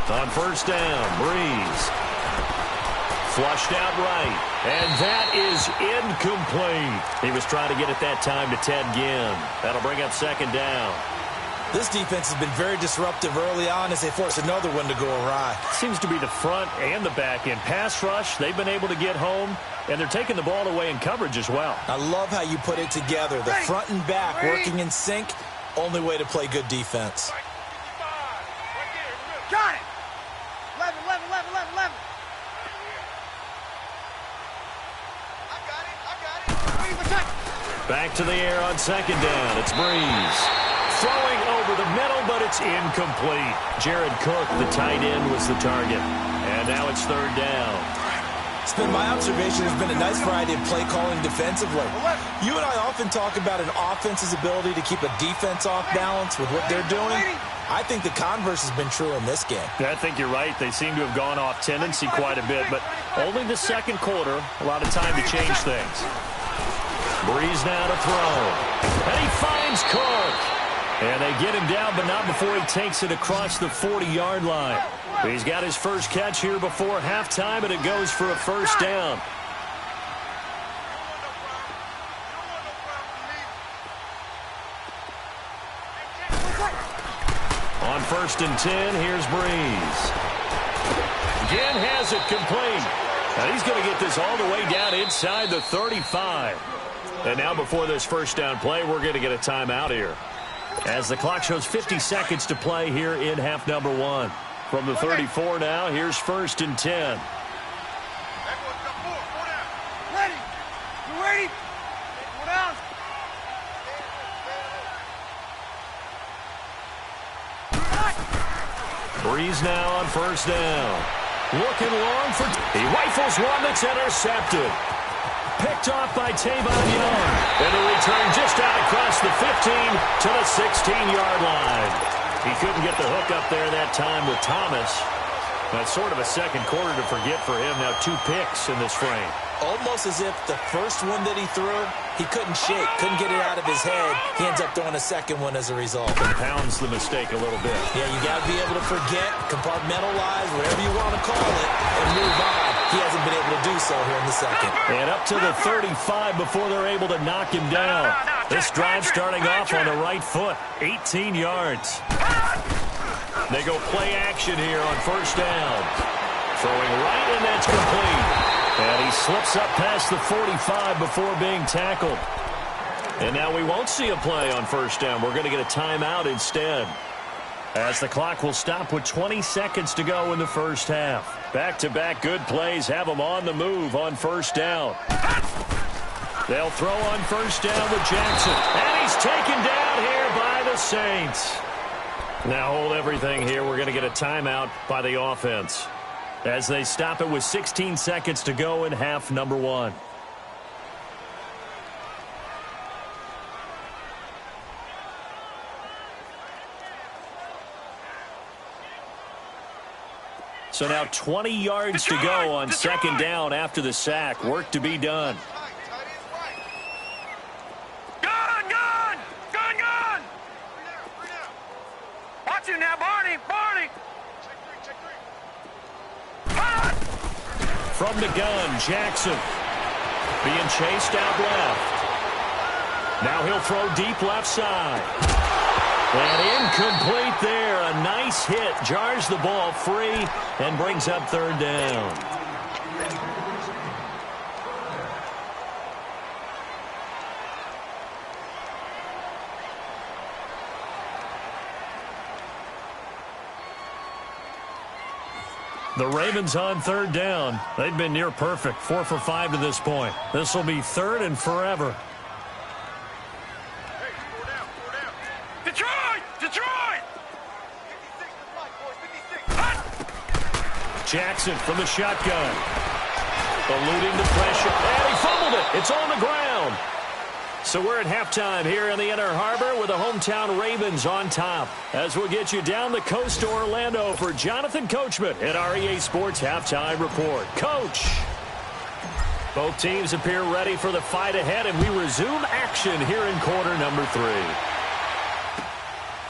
On first down, Breeze. Flushed out right, and that is incomplete. He was trying to get it that time to Ted Ginn. That'll bring up second down. This defense has been very disruptive early on as they force another one to go awry. Seems to be the front and the back end. Pass rush, they've been able to get home, and they're taking the ball away in coverage as well. I love how you put it together. The front and back working in sync, only way to play good defense. Got it! 11. Back to the air on second down. It's Breeze. Throwing over the middle, but it's incomplete. Jared Cook, the tight end, was the target. And now it's third down. It's been my observation there's been a nice variety of play calling defensively. You and I often talk about an offense's ability to keep a defense off balance with what they're doing. I think the converse has been true in this game. I think you're right. They seem to have gone off tendency quite a bit, but only the second quarter, a lot of time to change things. Breeze now to throw. And he finds Cook. And they get him down, but not before he takes it across the 40-yard line. He's got his first catch here before halftime, and it goes for a first down. On first and 10, here's Breeze. Again has it complete. Now he's going to get this all the way down inside the 35. And now before this first down play, we're going to get a timeout here, as the clock shows 50 seconds to play here in half number one. From the 34 now, here's first and 10. Ready? You ready? Go down. Breeze now on first down. Looking long for... He rifles one that's intercepted. Picked off by Tavon Young. And the return just out across the 15 to the 16-yard line. He couldn't get the hook up there that time with Thomas. That's sort of a second quarter to forget for him. Now 2 picks in this frame. Almost as if the first one that he threw, he couldn't shake, couldn't get it out of his head. He ends up throwing a second one as a result. Compounds the mistake a little bit. Yeah, you got to be able to forget, compartmentalize, whatever you want to call it, and move on. He hasn't been able to do so here in the second. And up to the 35 before they're able to knock him down. This drive starting off on the right foot, 18 yards. They go play action here on first down. Throwing right, and that's complete. And he slips up past the 45 before being tackled. And now we won't see a play on first down. We're going to get a timeout instead, as the clock will stop with 20 seconds to go in the first half. Back-to-back good plays have them on the move on first down. They'll throw on first down with Jackson. And he's taken down here by the Saints. Now hold everything here. We're going to get a timeout by the offense, as they stop it with 16 seconds to go in half number one. So now 20 yards to go on second down after the sack. Work to be done. Gun! Watch him now, Barney! From the gun, Jackson being chased out left. Now he'll throw deep left side. And incomplete there. A nice hit. Jars the ball free and brings up third down. The Ravens on third down. They've been near perfect. 4 for 5 to this point. This will be third and forever. Detroit! Jackson from the shotgun. Eluding the pressure. And he fumbled it. It's on the ground. So we're at halftime here in the Inner Harbor with the hometown Ravens on top. As we'll get you down the coast to Orlando for Jonathan Coachman at our EA Sports Halftime Report. Coach! Both teams appear ready for the fight ahead, and we resume action here in quarter number 3.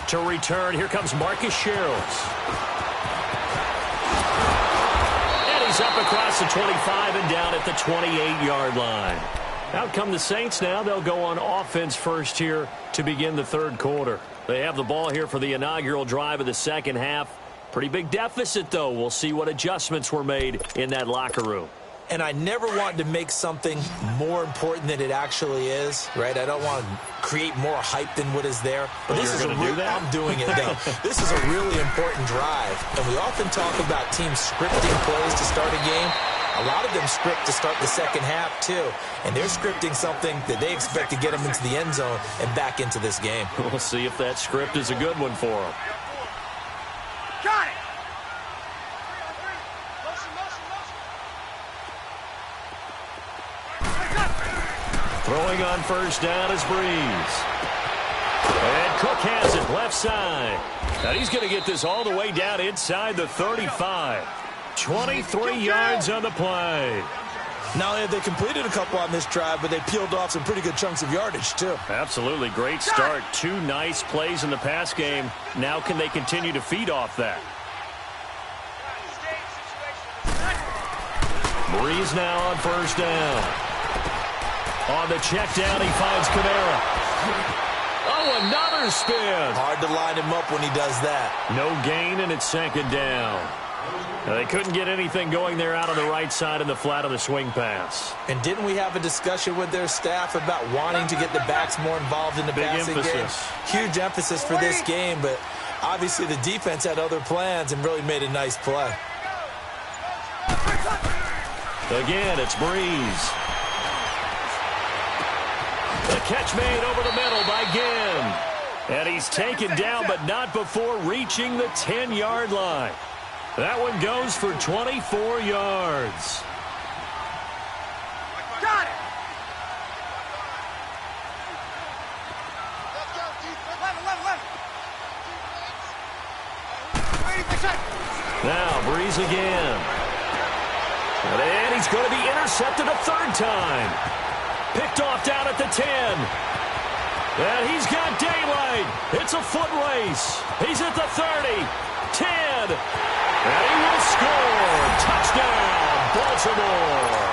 To return, here comes Marcus Sherrills. And he's up across the 25 and down at the 28-yard line. Out come the Saints now. They'll go on offense first here to begin the third quarter. They have the ball here for the inaugural drive of the second half. Pretty big deficit, though. We'll see what adjustments were made in that locker room. And I never want to make something more important than it actually is, right? I don't want to create more hype than what is there. But this is a real, I'm doing it, though. This is a really important drive. And we often talk about teams scripting plays to start a game. A lot of them script to start the second half, too. And they're scripting something that they expect to get them into the end zone and back into this game. We'll see if that script is a good one for them. Got it! Throwing on first down is Breeze. And Cook has it left side. And he's going to get this all the way down inside the 35. 23 yards on the play. Not only have they completed a couple on this drive, but they peeled off some pretty good chunks of yardage, too. Absolutely. Great start. 2 nice plays in the pass game. Now can they continue to feed off that? Breeze now on first down. On the check down, he finds Kamara. Oh, another spin. Hard to line him up when he does that. No gain, and it's second down. They couldn't get anything going there out on the right side in the flat of the swing pass. And didn't we have a discussion with their staff about wanting to get the backs more involved in the passing game? Huge emphasis for this game, but obviously the defense had other plans and really made a nice play. Again, it's Breeze. The catch made over the middle by Ginn. And he's taken down, but not before reaching the 10-yard line. That one goes for 24 yards. Got it! Now, Breeze again. And he's going to be intercepted a third time. Picked off down at the 10. And he's got daylight. It's a foot race. He's at the 30, 10. And he will score. Touchdown, Baltimore.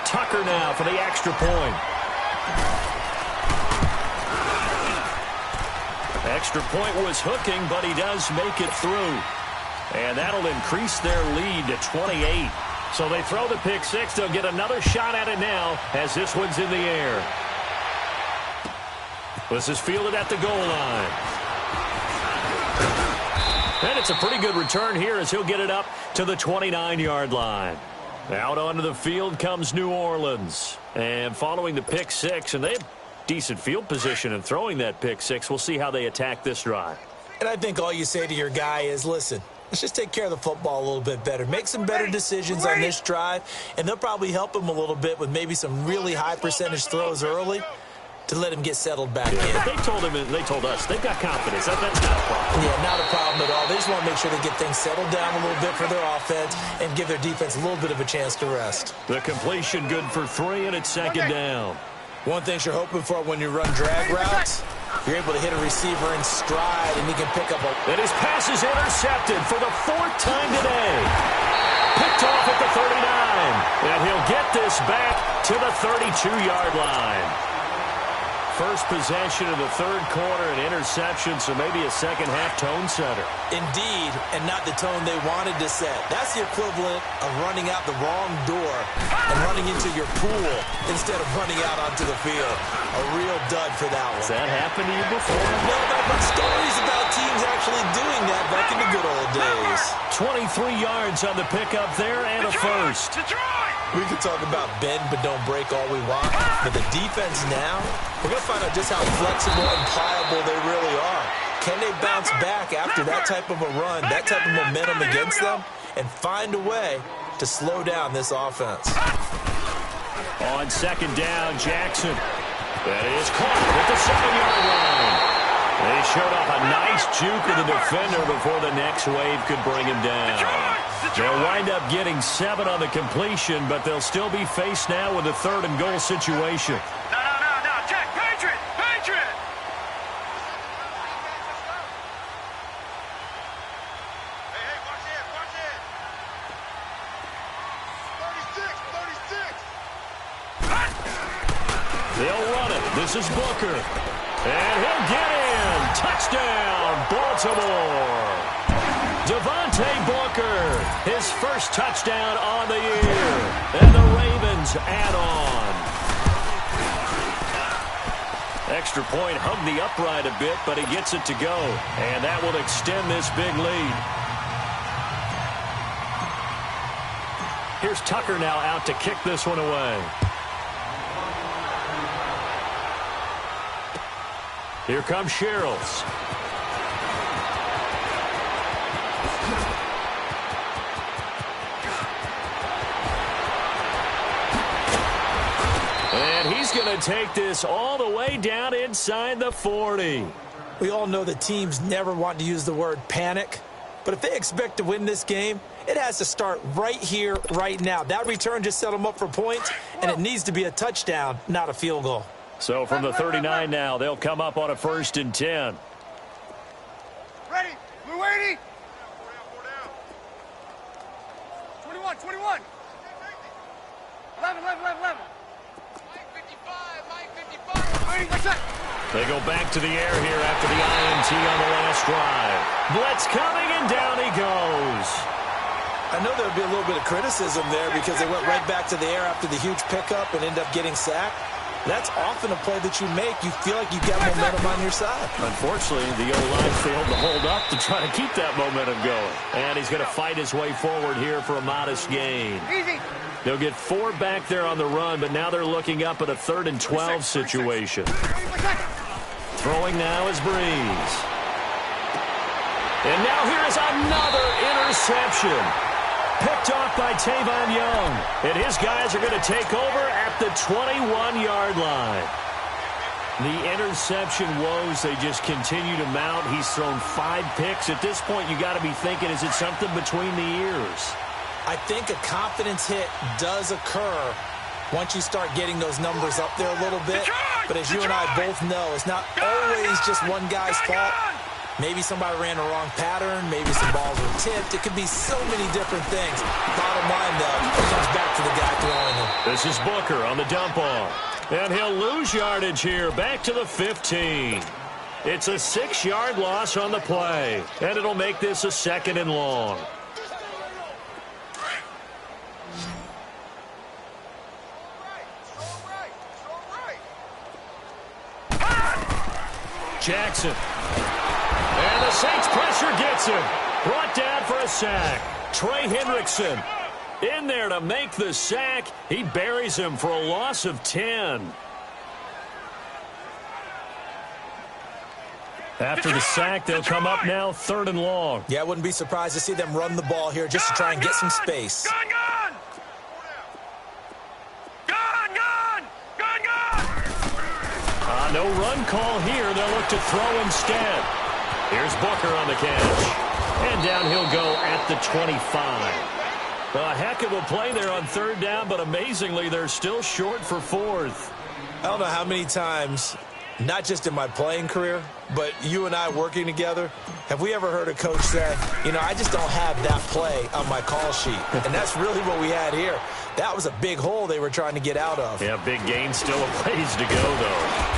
Tucker now for the extra point. Extra point was hooking, but he does make it through. And that'll increase their lead to 28. So they throw the pick six. They'll get another shot at it now as this one's in the air. This is fielded at the goal line. And it's a pretty good return here as he'll get it up to the 29-yard line. Out onto the field comes New Orleans. And following the pick six, and they have decent field position in throwing that pick six. We'll see how they attack this drive. And I think all you say to your guy is, listen, let's just take care of the football a little bit better. Make some better decisions on this drive, and they'll probably help him a little bit with maybe some really high percentage throws early to let him get settled back in. But they told him, and they told us, they've got confidence. That's not a problem. Yeah, not a problem at all. They just want to make sure they get things settled down a little bit for their offense and give their defense a little bit of a chance to rest. The completion good for 3, and it's second down. One thing you're hoping for when you run drag routes, you're able to hit a receiver in stride, and he can pick up a... And his pass is intercepted for the 4th time today. Picked off at the 39. And he'll get this back to the 32-yard line. First possession of the third quarter, an interception, so maybe a second-half tone setter. Indeed, and not the tone they wanted to set. That's the equivalent of running out the wrong door and running into your pool instead of running out onto the field. A real dud for that one. Has that happened to you before? No, but stories about teams actually doing that back in the good old days. 23 yards on the pickup there and a first. We can talk about bend but don't break all we want, but the defense now, we're going to find out just how flexible and pliable they really are. Can they bounce back after that type of a run, that type of momentum against them, and find a way to slow down this offense? On second down, Jackson. That is caught at the 7-yard line. They showed off a nice juke of the defender before the next wave could bring him down. They'll wind up getting 7 on the completion, but they'll still be faced now with a 3rd and goal situation. No, Jack, Patriot! Hey, watch it! 36! They'll run it. This is Booker. And he'll get in. Touchdown, Baltimore. Devontae Booker, his first touchdown on the year. And the Ravens add on. Extra point hugged the upright a bit, but he gets it to go. And that will extend this big lead. Here's Tucker now out to kick this one away. Here comes Sherrills. And he's going to take this all the way down inside the 40. We all know that teams never want to use the word panic, but if they expect to win this game, it has to start right here, right now. That return just set them up for points, and it needs to be a touchdown, not a field goal. So from the 39 now, they'll come up on a 1st and 10. Ready? We're waiting! 21! 11! Mike 55! Waiting, what's that? They go back to the air here after the INT on the last drive. Blitz coming, and down he goes. I know there would be a little bit of criticism there because they went right back to the air after the huge pickup and ended up getting sacked. That's often a play that you make. You feel like you've got momentum on your side. Unfortunately, the O-line failed to hold up to try to keep that momentum going. And he's going to fight his way forward here for a modest gain. Easy. They'll get 4 back there on the run, but now they're looking up at a 3rd and 12 situation. Throwing now is Breeze. And now here is another interception. Picked off by Tavon Young. And his guys are going to take over at the 21-yard line. The interception woes, they just continue to mount. He's thrown 5 picks. At this point, you got to be thinking, is it something between the ears? I think a confidence hit does occur once you start getting those numbers up there a little bit. But as you and I both know, it's not always just one guy's fault. Maybe somebody ran the wrong pattern. Maybe some balls were tipped. It could be so many different things. Bottom line, though, it comes back to the guy throwing them. This is Booker on the dump off. And he'll lose yardage here, back to the 15. It's a 6-yard loss on the play. And it'll make this a 2nd and long. Jackson. And the Saints pressure gets him. Brought down for a sack. Trey Hendrickson in there to make the sack. He buries him for a loss of 10. After the sack, they'll come up now 3rd and long. Yeah, I wouldn't be surprised to see them run the ball here just to try and get some space. Gone! No run call here. They'll look to throw instead. Here's Booker on the catch. And down he'll go at the 25. A heck of a play there on 3rd down, but amazingly, they're still short for 4th. I don't know how many times, not just in my playing career, but you and I working together, have we ever heard a coach say, you know, I just don't have that play on my call sheet. And that's really what we had here. That was a big hole they were trying to get out of. Yeah, big gain, still a ways to go, though.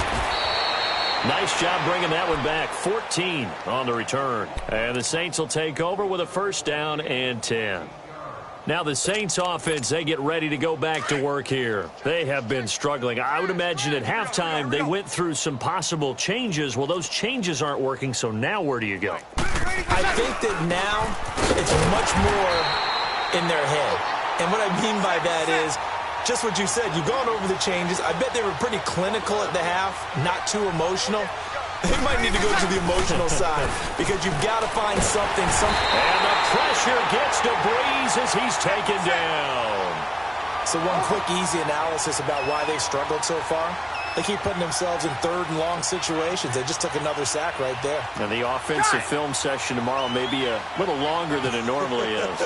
Nice job bringing that one back. 14 on the return. And the Saints will take over with a 1st down and 10. Now the Saints offense, they get ready to go back to work here. They have been struggling. I would imagine at halftime they went through some possible changes. Well, those changes aren't working, so now where do you go? I think that now it's much more in their head. And what I mean by that is, just what you said, you've gone over the changes. I bet they were pretty clinical at the half, not too emotional. They might need to go to the emotional side because you've got to find something. And the pressure gets to Breeze as he's taken down. So one quick, easy analysis about why they struggled so far. They keep putting themselves in third and long situations. They just took another sack right there. And the offensive film session tomorrow may be a little longer than it normally is.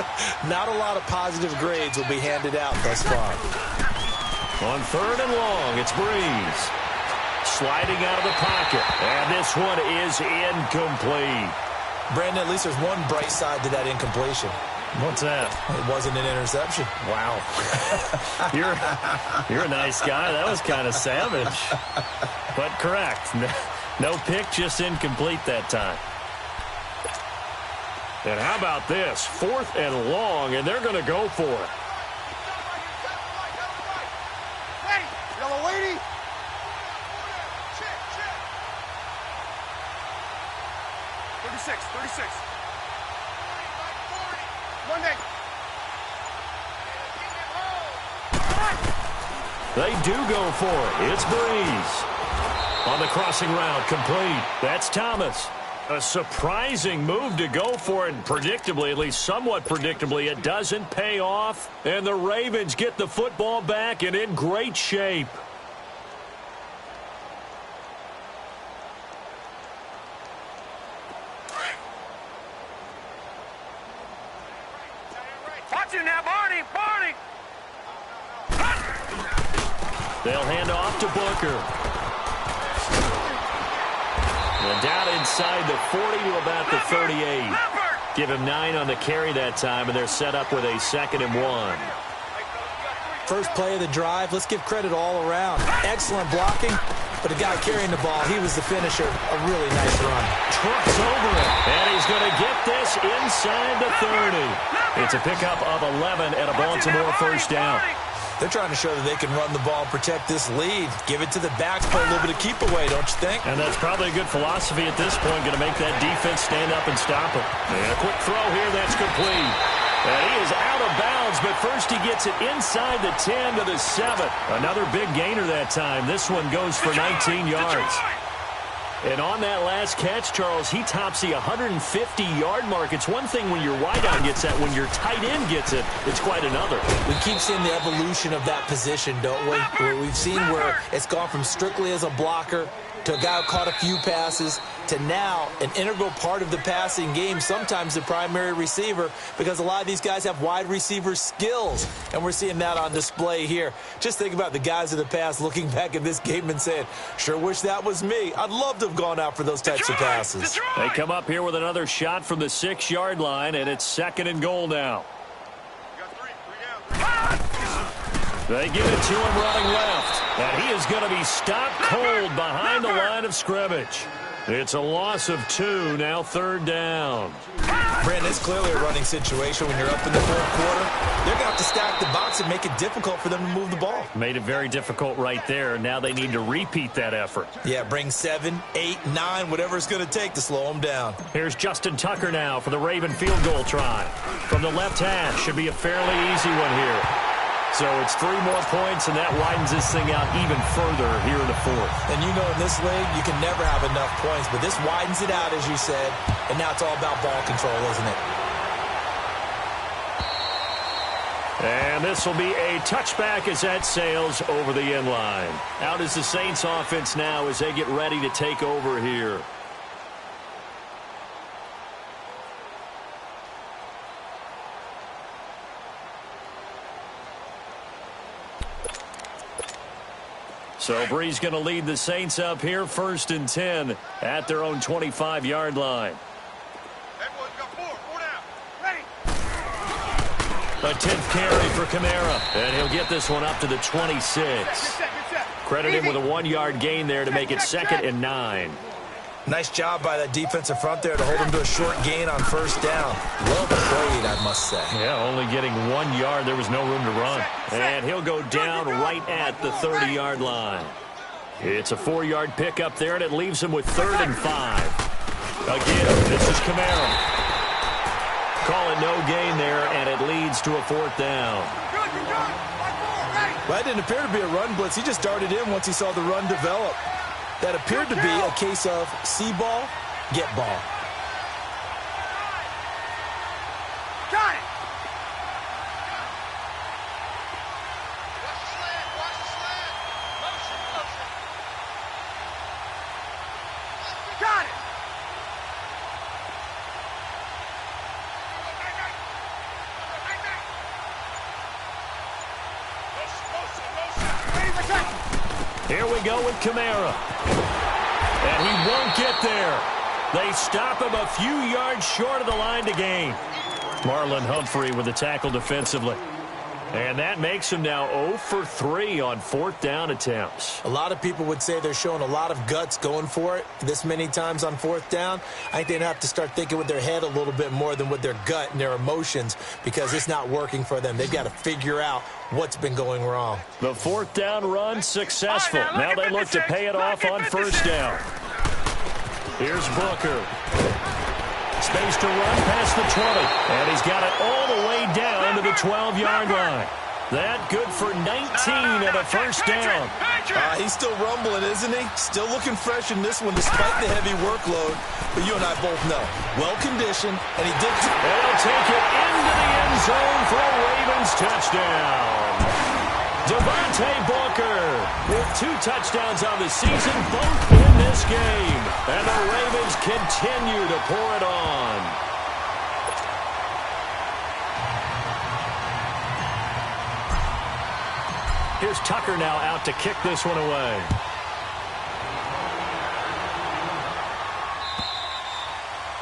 Not a lot of positive grades will be handed out thus far. On third and long, it's Breeze. Sliding out of the pocket. And this one is incomplete. Brandon, at least there's one bright side to that incompletion. What's that? It wasn't an interception. Wow. You're a nice guy. That was kind of savage. But correct. No pick, just incomplete that time. And how about this? 4th and long, and they're going to go for it. Hey, yellow lady. 36. Monday. They do go for it. It's Breeze. On the crossing route, complete. That's Thomas. A surprising move to go for it, and predictably, at least somewhat predictably, it doesn't pay off. And the Ravens get the football back and in great shape. Watch it now, Barney. They'll hand off to Booker. And down inside the 40 to about the 38. Give him 9 on the carry that time, and they're set up with a 2nd and 1. First play of the drive, let's give credit all around. Excellent blocking, but the guy carrying the ball, he was the finisher. A really nice run. Trucks over it, and he's going to get this inside the 30. It's a pickup of 11 and a Baltimore first down. They're trying to show that they can run the ball and protect this lead. Give it to the backs, play a little bit of keep away, don't you think? And that's probably a good philosophy at this point, going to make that defense stand up and stop it. And a quick throw here, that's complete. And he is out of bounds, but first he gets it inside the 10 to the 7. Another big gainer that time. This one goes for 19 yards. And on that last catch, Charles, he tops the 150-yard mark. It's one thing when your wideout gets that. When your tight end gets it, it's quite another. We keep seeing the evolution of that position, don't we? Where we've seen where it's gone from strictly as a blocker to a guy who caught a few passes to now an integral part of the passing game, sometimes the primary receiver, because a lot of these guys have wide receiver skills, and we're seeing that on display here. Just think about the guys of the past looking back at this game and saying, sure wish that was me. I'd love to have gone out for those types of passes. They come up here with another shot from the 6-yard line, and it's 2nd and goal now. They give it to him running left, and he is going to be stopped cold behind the line of scrimmage. It's a loss of 2, now 3rd down. Brandon, it's clearly a running situation when you're up in the 4th quarter. They're going to have to stack the box and make it difficult for them to move the ball. Made it very difficult right there. Now they need to repeat that effort. Yeah, bring 7, 8, 9, whatever it's going to take to slow them down. Here's Justin Tucker now for the Raven field goal try. From the left hash, should be a fairly easy one here. So it's 3 more points, and that widens this thing out even further here in the 4th. And you know in this league, you can never have enough points, but this widens it out, as you said, and now it's all about ball control, isn't it? And this will be a touchback as that sails over the end line. Out is the Saints offense now as they get ready to take over here. So Breeze going to lead the Saints up here, 1st and 10 at their own 25-yard line. A 10th carry for Kamara, and he'll get this one up to the 26. Credit him with a 1-yard gain there to make it 2nd and 9. Nice job by that defensive front there to hold him to a short gain on 1st down. Well played, I must say. Yeah, only getting 1 yard. There was no room to run. And he'll go down right at the 30-yard line. It's a 4-yard pickup there, and it leaves him with 3rd and 5. Again, this is Kamara. Call it no gain there, and it leads to a 4th down. Well, that didn't appear to be a run blitz. He just darted in once he saw the run develop. That appeared to be a case of see ball, get ball. Got it. Got it. Here we go with Kamara. And he won't get there. They stop him a few yards short of the line to gain. Marlon Humphrey with the tackle defensively. And that makes him now 0 for 3 on 4th down attempts. A lot of people would say they're showing a lot of guts going for it this many times on 4th down. I think they'd have to start thinking with their head a little bit more than with their gut and their emotions because it's not working for them. They've got to figure out what's been going wrong. The 4th down run successful. Now they look to pay it off on 1st down. Here's Booker. Space to run past the 20. And he's got it all the way down to the 12-yard line. That good for 19 and a 1st down. He's still rumbling, isn't he? Still looking fresh in this one despite the heavy workload. But you and I both know. Well-conditioned, and he did... And he'll take it into the end zone for a Ravens touchdown. Devontae Booker with 2 touchdowns on the season, both in this game. And the Ravens continue to pour it on. Here's Tucker now out to kick this one away.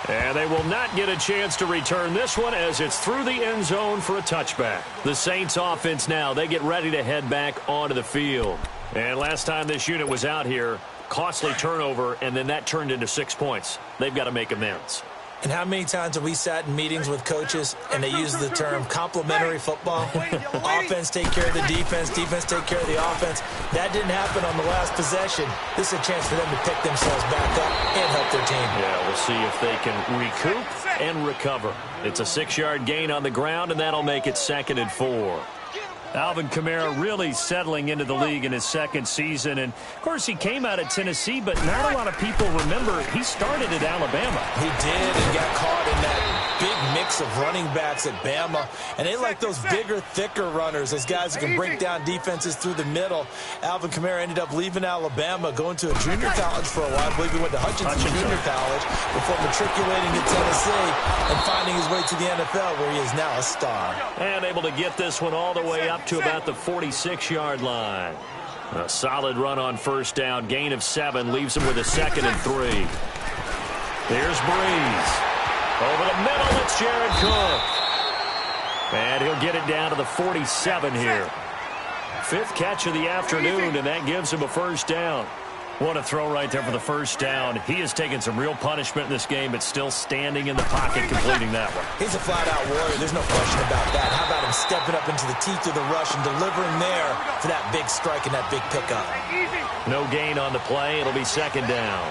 And they will not get a chance to return this one as it's through the end zone for a touchback. The Saints offense now, they get ready to head back onto the field. And last time this unit was out here, costly turnover, and then that turned into 6 points. They've got to make amends. And how many times have we sat in meetings with coaches and they use the term complementary football? Offense take care of the defense, defense take care of the offense. That didn't happen on the last possession. This is a chance for them to pick themselves back up and help their team. Yeah, we'll see if they can recoup and recover. It's a 6-yard gain on the ground, and that'll make it 2nd and 4. Alvin Kamara really settling into the league in his 2nd season. And, of course, he came out of Tennessee, but not a lot of people remember he started at Alabama. He did and got caught in that big mix of running backs at Bama. And they like those bigger, thicker runners, those guys who can break down defenses through the middle. Alvin Kamara ended up leaving Alabama, going to a junior college for a while. I believe he went to Hutchinson Junior College before matriculating at Tennessee and finding his way to the NFL, where he is now a star. And able to get this one all the way up to about the 46-yard line. A solid run on 1st down. Gain of 7 leaves him with a 2nd and 3. Here's Breeze. Over the middle, it's Jared Cook. And he'll get it down to the 47 here. 5th catch of the afternoon, and that gives him a 1st down. What a throw right there for the 1st down. He has taken some real punishment in this game, but still standing in the pocket, completing that one. He's a flat-out warrior. There's no question about that. How about him stepping up into the teeth of the rush and delivering there for that big strike and that big pickup? No gain on the play. It'll be 2nd down.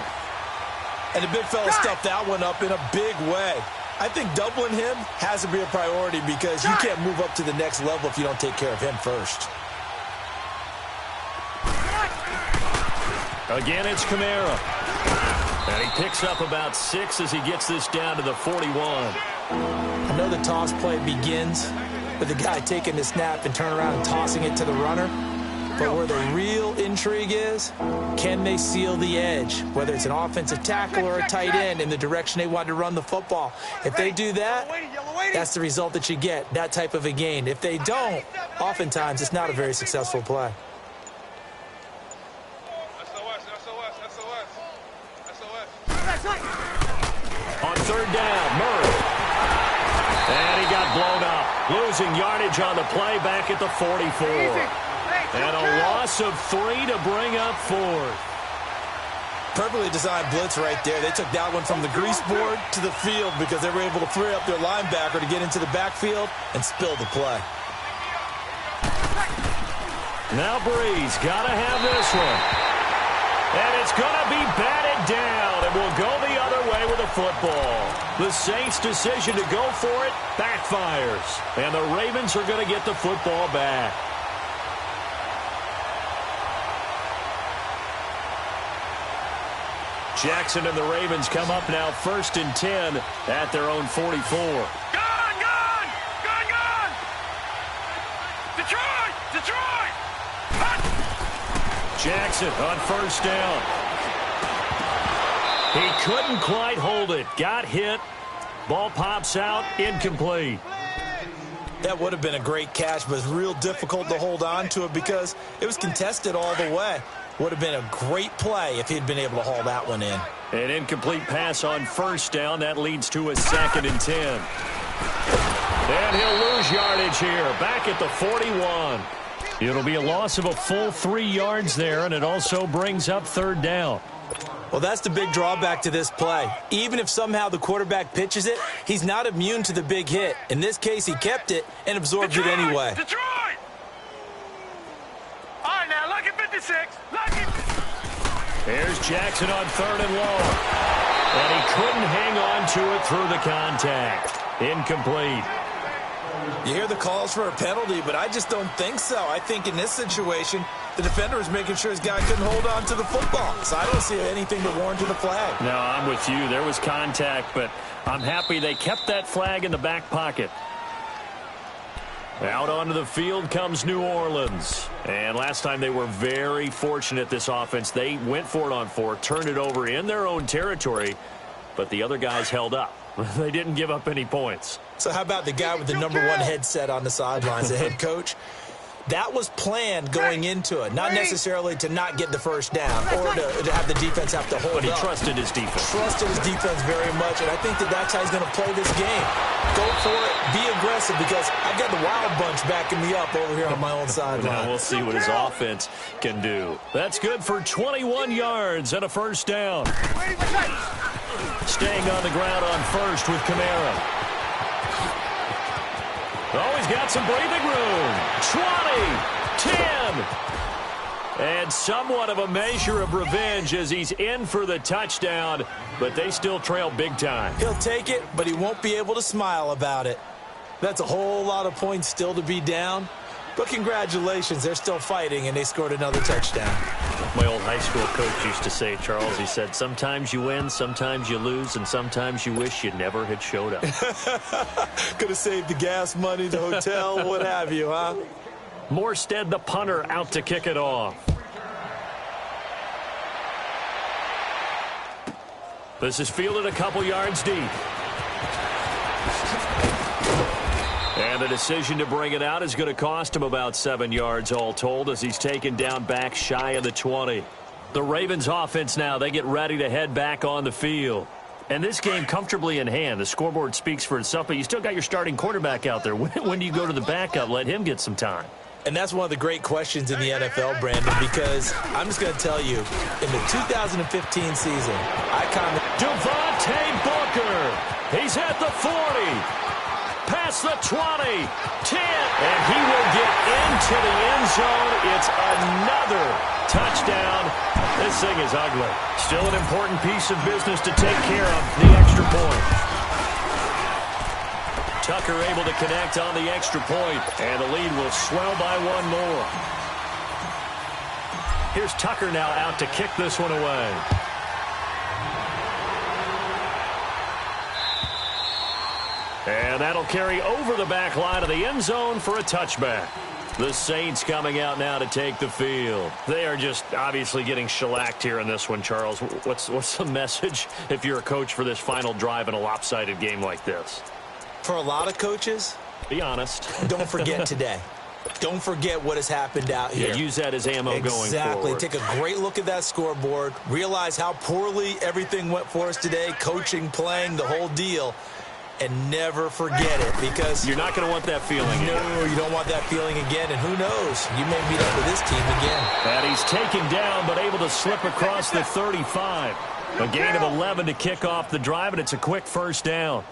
And the big fella stuffed that one up in a big way. I think doubling him has to be a priority because you can't move up to the next level if you don't take care of him first. Again, it's Kamara. And he picks up about 6 as he gets this down to the 41. I know the toss play begins with the guy taking the snap and turning around and tossing it to the runner. But where the real intrigue is, can they seal the edge, whether it's an offensive tackle or a tight end, in the direction they want to run the football? If they do that, that's the result that you get, that type of a gain. If they don't, oftentimes it's not a very successful play. On 3rd down, Murray. And he got blown up. Losing yardage on the play back at the 44. And a loss of 3 to bring up 4th. Perfectly designed blitz right there. They took that one from the grease board to the field because they were able to free up their linebacker to get into the backfield and spill the play. Now Breeze got to have this one. And it's going to be batted down, and we'll go the other way with the football. The Saints' decision to go for it backfires, and the Ravens are going to get the football back. Jackson and the Ravens come up now 1st and 10 at their own 44. Gone! Detroit! Jackson on 1st down. He couldn't quite hold it. Got hit. Ball pops out. Incomplete. That would have been a great catch, but it's real difficult to hold on to it because it was contested all the way. Would have been a great play if he'd been able to haul that one in. An incomplete pass on 1st down. That leads to a 2nd and 10. And he'll lose yardage here. Back at the 41. It'll be a loss of a full 3 yards there, and it also brings up 3rd down. Well, that's the big drawback to this play. Even if somehow the quarterback pitches it, he's not immune to the big hit. In this case, he kept it and absorbed it anyway. Detroit! All right, now, lucky 56. There's Jackson on 3rd and long. And he couldn't hang on to it through the contact. Incomplete. You hear the calls for a penalty, but I just don't think so. I think in this situation, the defender was making sure his guy couldn't hold on to the football. So I don't see anything to warrant the flag. No, I'm with you. There was contact, but I'm happy they kept that flag in the back pocket. Out onto the field comes New Orleans. And last time they were very fortunate, this offense. They went for it on 4, turned it over in their own territory, but the other guys held up. They didn't give up any points. So how about the guy with the #1 headset on the sidelines, the head coach? That was planned going into it, not necessarily to not get the 1st down or to have the defense have to hold up. But he trusted his defense. Trusted his defense very much, and I think that's how he's going to play this game. Go for it, be aggressive, because I've got the wild bunch backing me up over here on my own sideline. Now we'll see what his offense can do. That's good for 21 yards and a 1st down. Staying on the ground on 1st with Kamara. Oh, he's got some breathing room. 20, 10. And somewhat of a measure of revenge as he's in for the touchdown, but they still trail big time. He'll take it, but he won't be able to smile about it. That's a whole lot of points still to be down. But congratulations, they're still fighting, and they scored another touchdown. My old high school coach used to say, Charles, he said, sometimes you win, sometimes you lose, and sometimes you wish you never had showed up. Could have saved the gas money, the hotel, what have you, huh? Morstead, the punter, out to kick it off. This is fielded a couple yards deep. And the decision to bring it out is going to cost him about 7 yards all told as he's taken down back shy of the 20. The Ravens offense now, they get ready to head back on the field. And this game comfortably in hand. The scoreboard speaks for itself, but you still got your starting quarterback out there. When do you go to the backup? Let him get some time. And that's one of the great questions in the NFL, Brandon, because I'm just going to tell you, in the 2015 season, Devontae Booker, he's at the 40. Past the 20, 10, and he will get into the end zone. It's another touchdown. This thing is ugly. Still an important piece of business to take care of, the extra point. Tucker able to connect on the extra point, and the lead will swell by 1 more. Here's Tucker now out to kick this one away. And that'll carry over the back line of the end zone for a touchback. The Saints coming out now to take the field. They are just obviously getting shellacked here in this one, Charles. What's the message if you're a coach for this final drive in a lopsided game like this? For a lot of coaches, be honest. Don't forget today. Don't forget what has happened out here. Yeah, use that as ammo going forward. Exactly. Take a great look at that scoreboard. Realize how poorly everything went for us today. Coaching, playing, the whole deal. And never forget it, because you're not going to want that feeling again. No, you don't want that feeling again. And who knows? You may meet up with this team again. And he's taken down, but able to slip across the 35. A gain of 11 to kick off the drive, and it's a quick 1st down.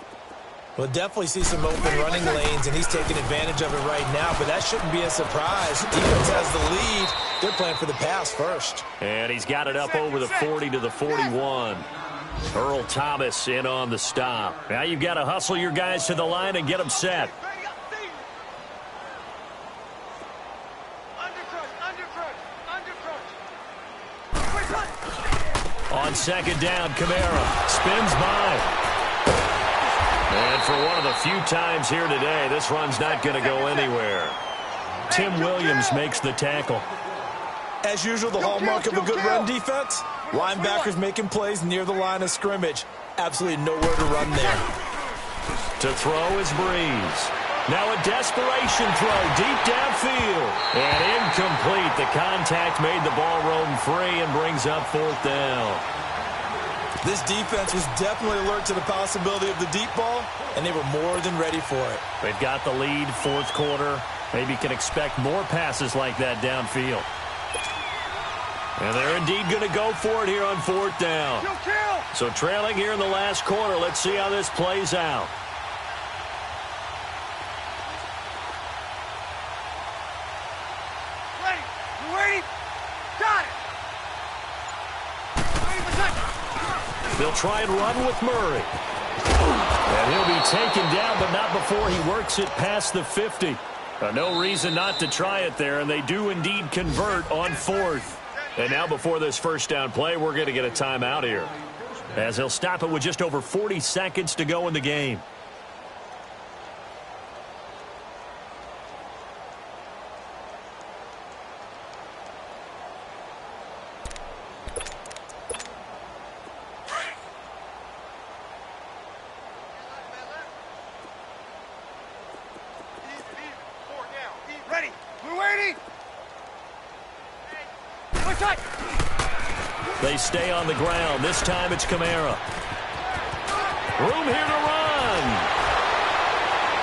We'll definitely see some open running lanes, and he's taking advantage of it right now, but that shouldn't be a surprise. Defense has the lead. They're playing for the pass first. And he's got it up over the 40 to the 41. Earl Thomas in on the stop. Now you've got to hustle your guys to the line and get them set. On second down, Kamara spins by. And for one of the few times here today, this run's not going to go anywhere. Tim Williams makes the tackle. As usual, the hallmark of a good run defense, linebackers making plays near the line of scrimmage. Absolutely nowhere to run there. To throw is Breeze. Now a desperation throw deep downfield. And incomplete. The contact made the ball roam free and brings up fourth down. This defense was definitely alert to the possibility of the deep ball, and they were more than ready for it. They've got the lead, fourth quarter. Maybe can expect more passes like that downfield. And they're indeed going to go for it here on fourth down. So trailing here in the last quarter. Let's see how this plays out. Ready. You ready? Got it. They'll try and run with Murray. And he'll be taken down, but not before he works it past the 50. No reason not to try it there, and they do indeed convert on fourth. And now before this first down play, we're going to get a timeout here, as he'll stop it with just over 40 seconds to go in the game. Ready. We're waiting. They stay on the ground. This time it's Kamara. Room here to run.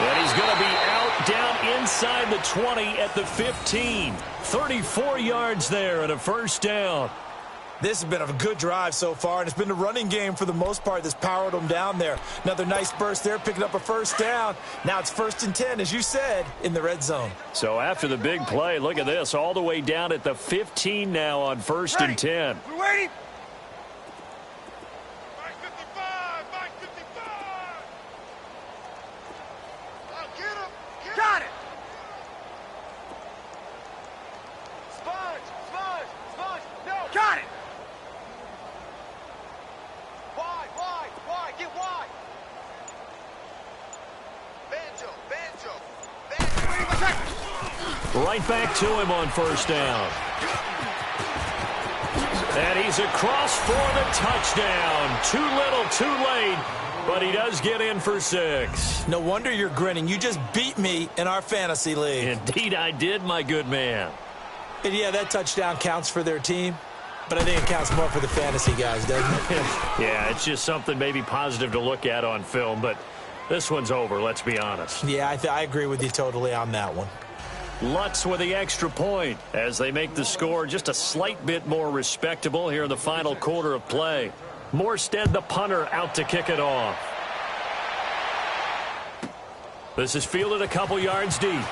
And he's going to be out down inside the 20 at the 15. 34 yards there and a first down. This has been a good drive so far, and it's been the running game for the most part that's powered them down there. Another nice burst there, picking up a first down. Now it's 1st and 10, as you said, in the red zone. So after the big play, look at this, all the way down at the 15 now on 1st and 10. We're waiting. Got it. Sponge. No. Got it. Wide. Get wide. Banjo. Right back to him on first down. And he's across for the touchdown. Too little, too late. But he does get in for 6. No wonder you're grinning. You just beat me in our fantasy league. Indeed I did, my good man. And yeah, that touchdown counts for their team, but I think it counts more for the fantasy guys, doesn't it? Yeah, it's just something maybe positive to look at on film, but this one's over, let's be honest. Yeah, I agree with you totally on that one. Lutz with the extra point as they make the score just a slight bit more respectable here in the final quarter of play. Morstead, the punter, out to kick it off. This is fielded a couple yards deep.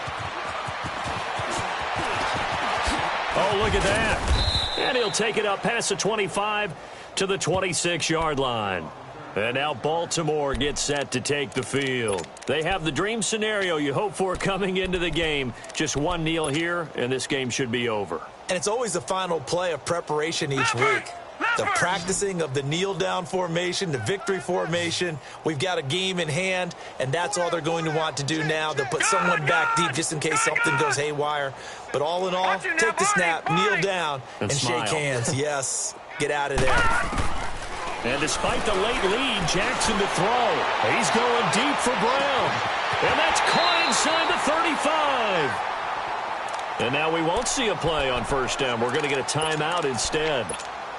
Oh, look at that. And he'll take it up past the 25 to the 26-yard line. And now Baltimore gets set to take the field. They have the dream scenario you hope for coming into the game. Just one kneel here, and this game should be over. And it's always the final play of preparation each week. The practicing of the kneel-down formation, the victory formation. We've got a game in hand, and that's all they're going to want to do now. They'll put someone back deep just in case something goes haywire. But all in all, take the snap, kneel down, and shake hands. Yes, get out of there. And despite the late lead, Jackson to throw. He's going deep for Brown. And that's caught inside the 35. And now we won't see a play on first down. We're going to get a timeout instead.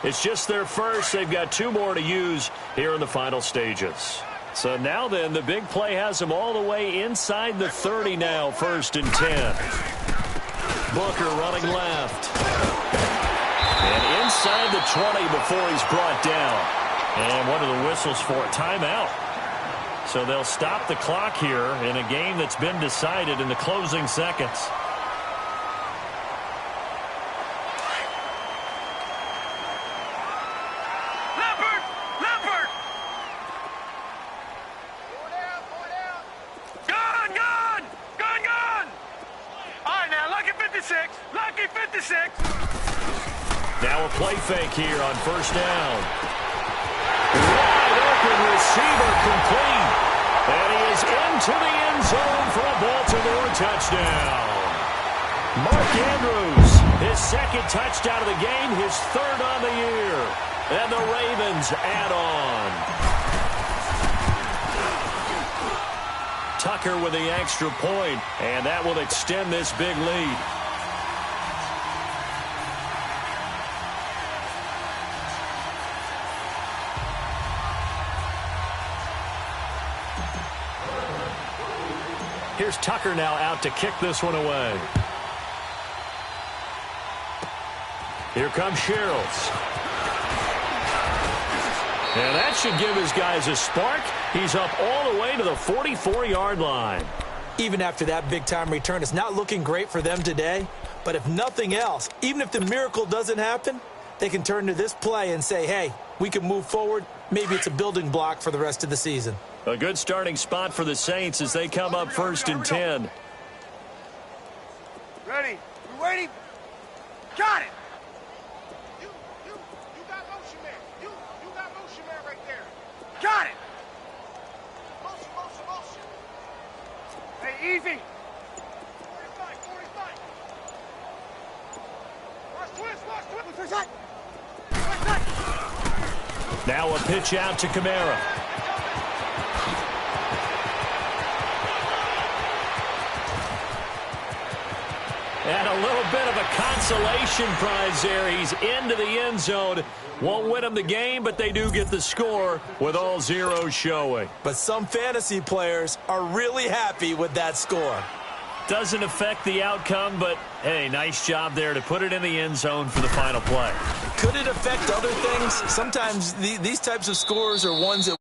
It's just their first. They've got 2 more to use here in the final stages. So now then, the big play has them all the way inside the 30 now, 1st and 10. Booker running left. And inside the 20 before he's brought down. And what are the whistles for? Timeout. So they'll stop the clock here in a game that's been decided in the closing seconds. play fake here on first down. Wide open receiver complete. And he is into the end zone for a Baltimore touchdown. Mark Andrews, his second touchdown of the game, his third on the year. And the Ravens add on. Tucker with the extra point, and that will extend this big lead. Here's Tucker now out to kick this one away. Here comes Sherrills. And that should give his guys a spark. He's up all the way to the 44-yard line. Even after that big-time return, it's not looking great for them today. But if nothing else, even if the miracle doesn't happen, they can turn to this play and say, hey, we can move forward. Maybe it's a building block for the rest of the season. A good starting spot for the Saints as they come up first and 10. Ready? You waiting? Got it! You got motion man. You got motion man right there. Got it! Motion. Hey, easy. 45. Watch twist. Now a pitch out to Kamara. And a little bit of a consolation prize there. He's into the end zone. Won't win them the game, but they do get the score with all zeros showing. But some fantasy players are really happy with that score. Doesn't affect the outcome, but, hey, nice job there to put it in the end zone for the final play. Could it affect other things? Sometimes these types of scores are ones that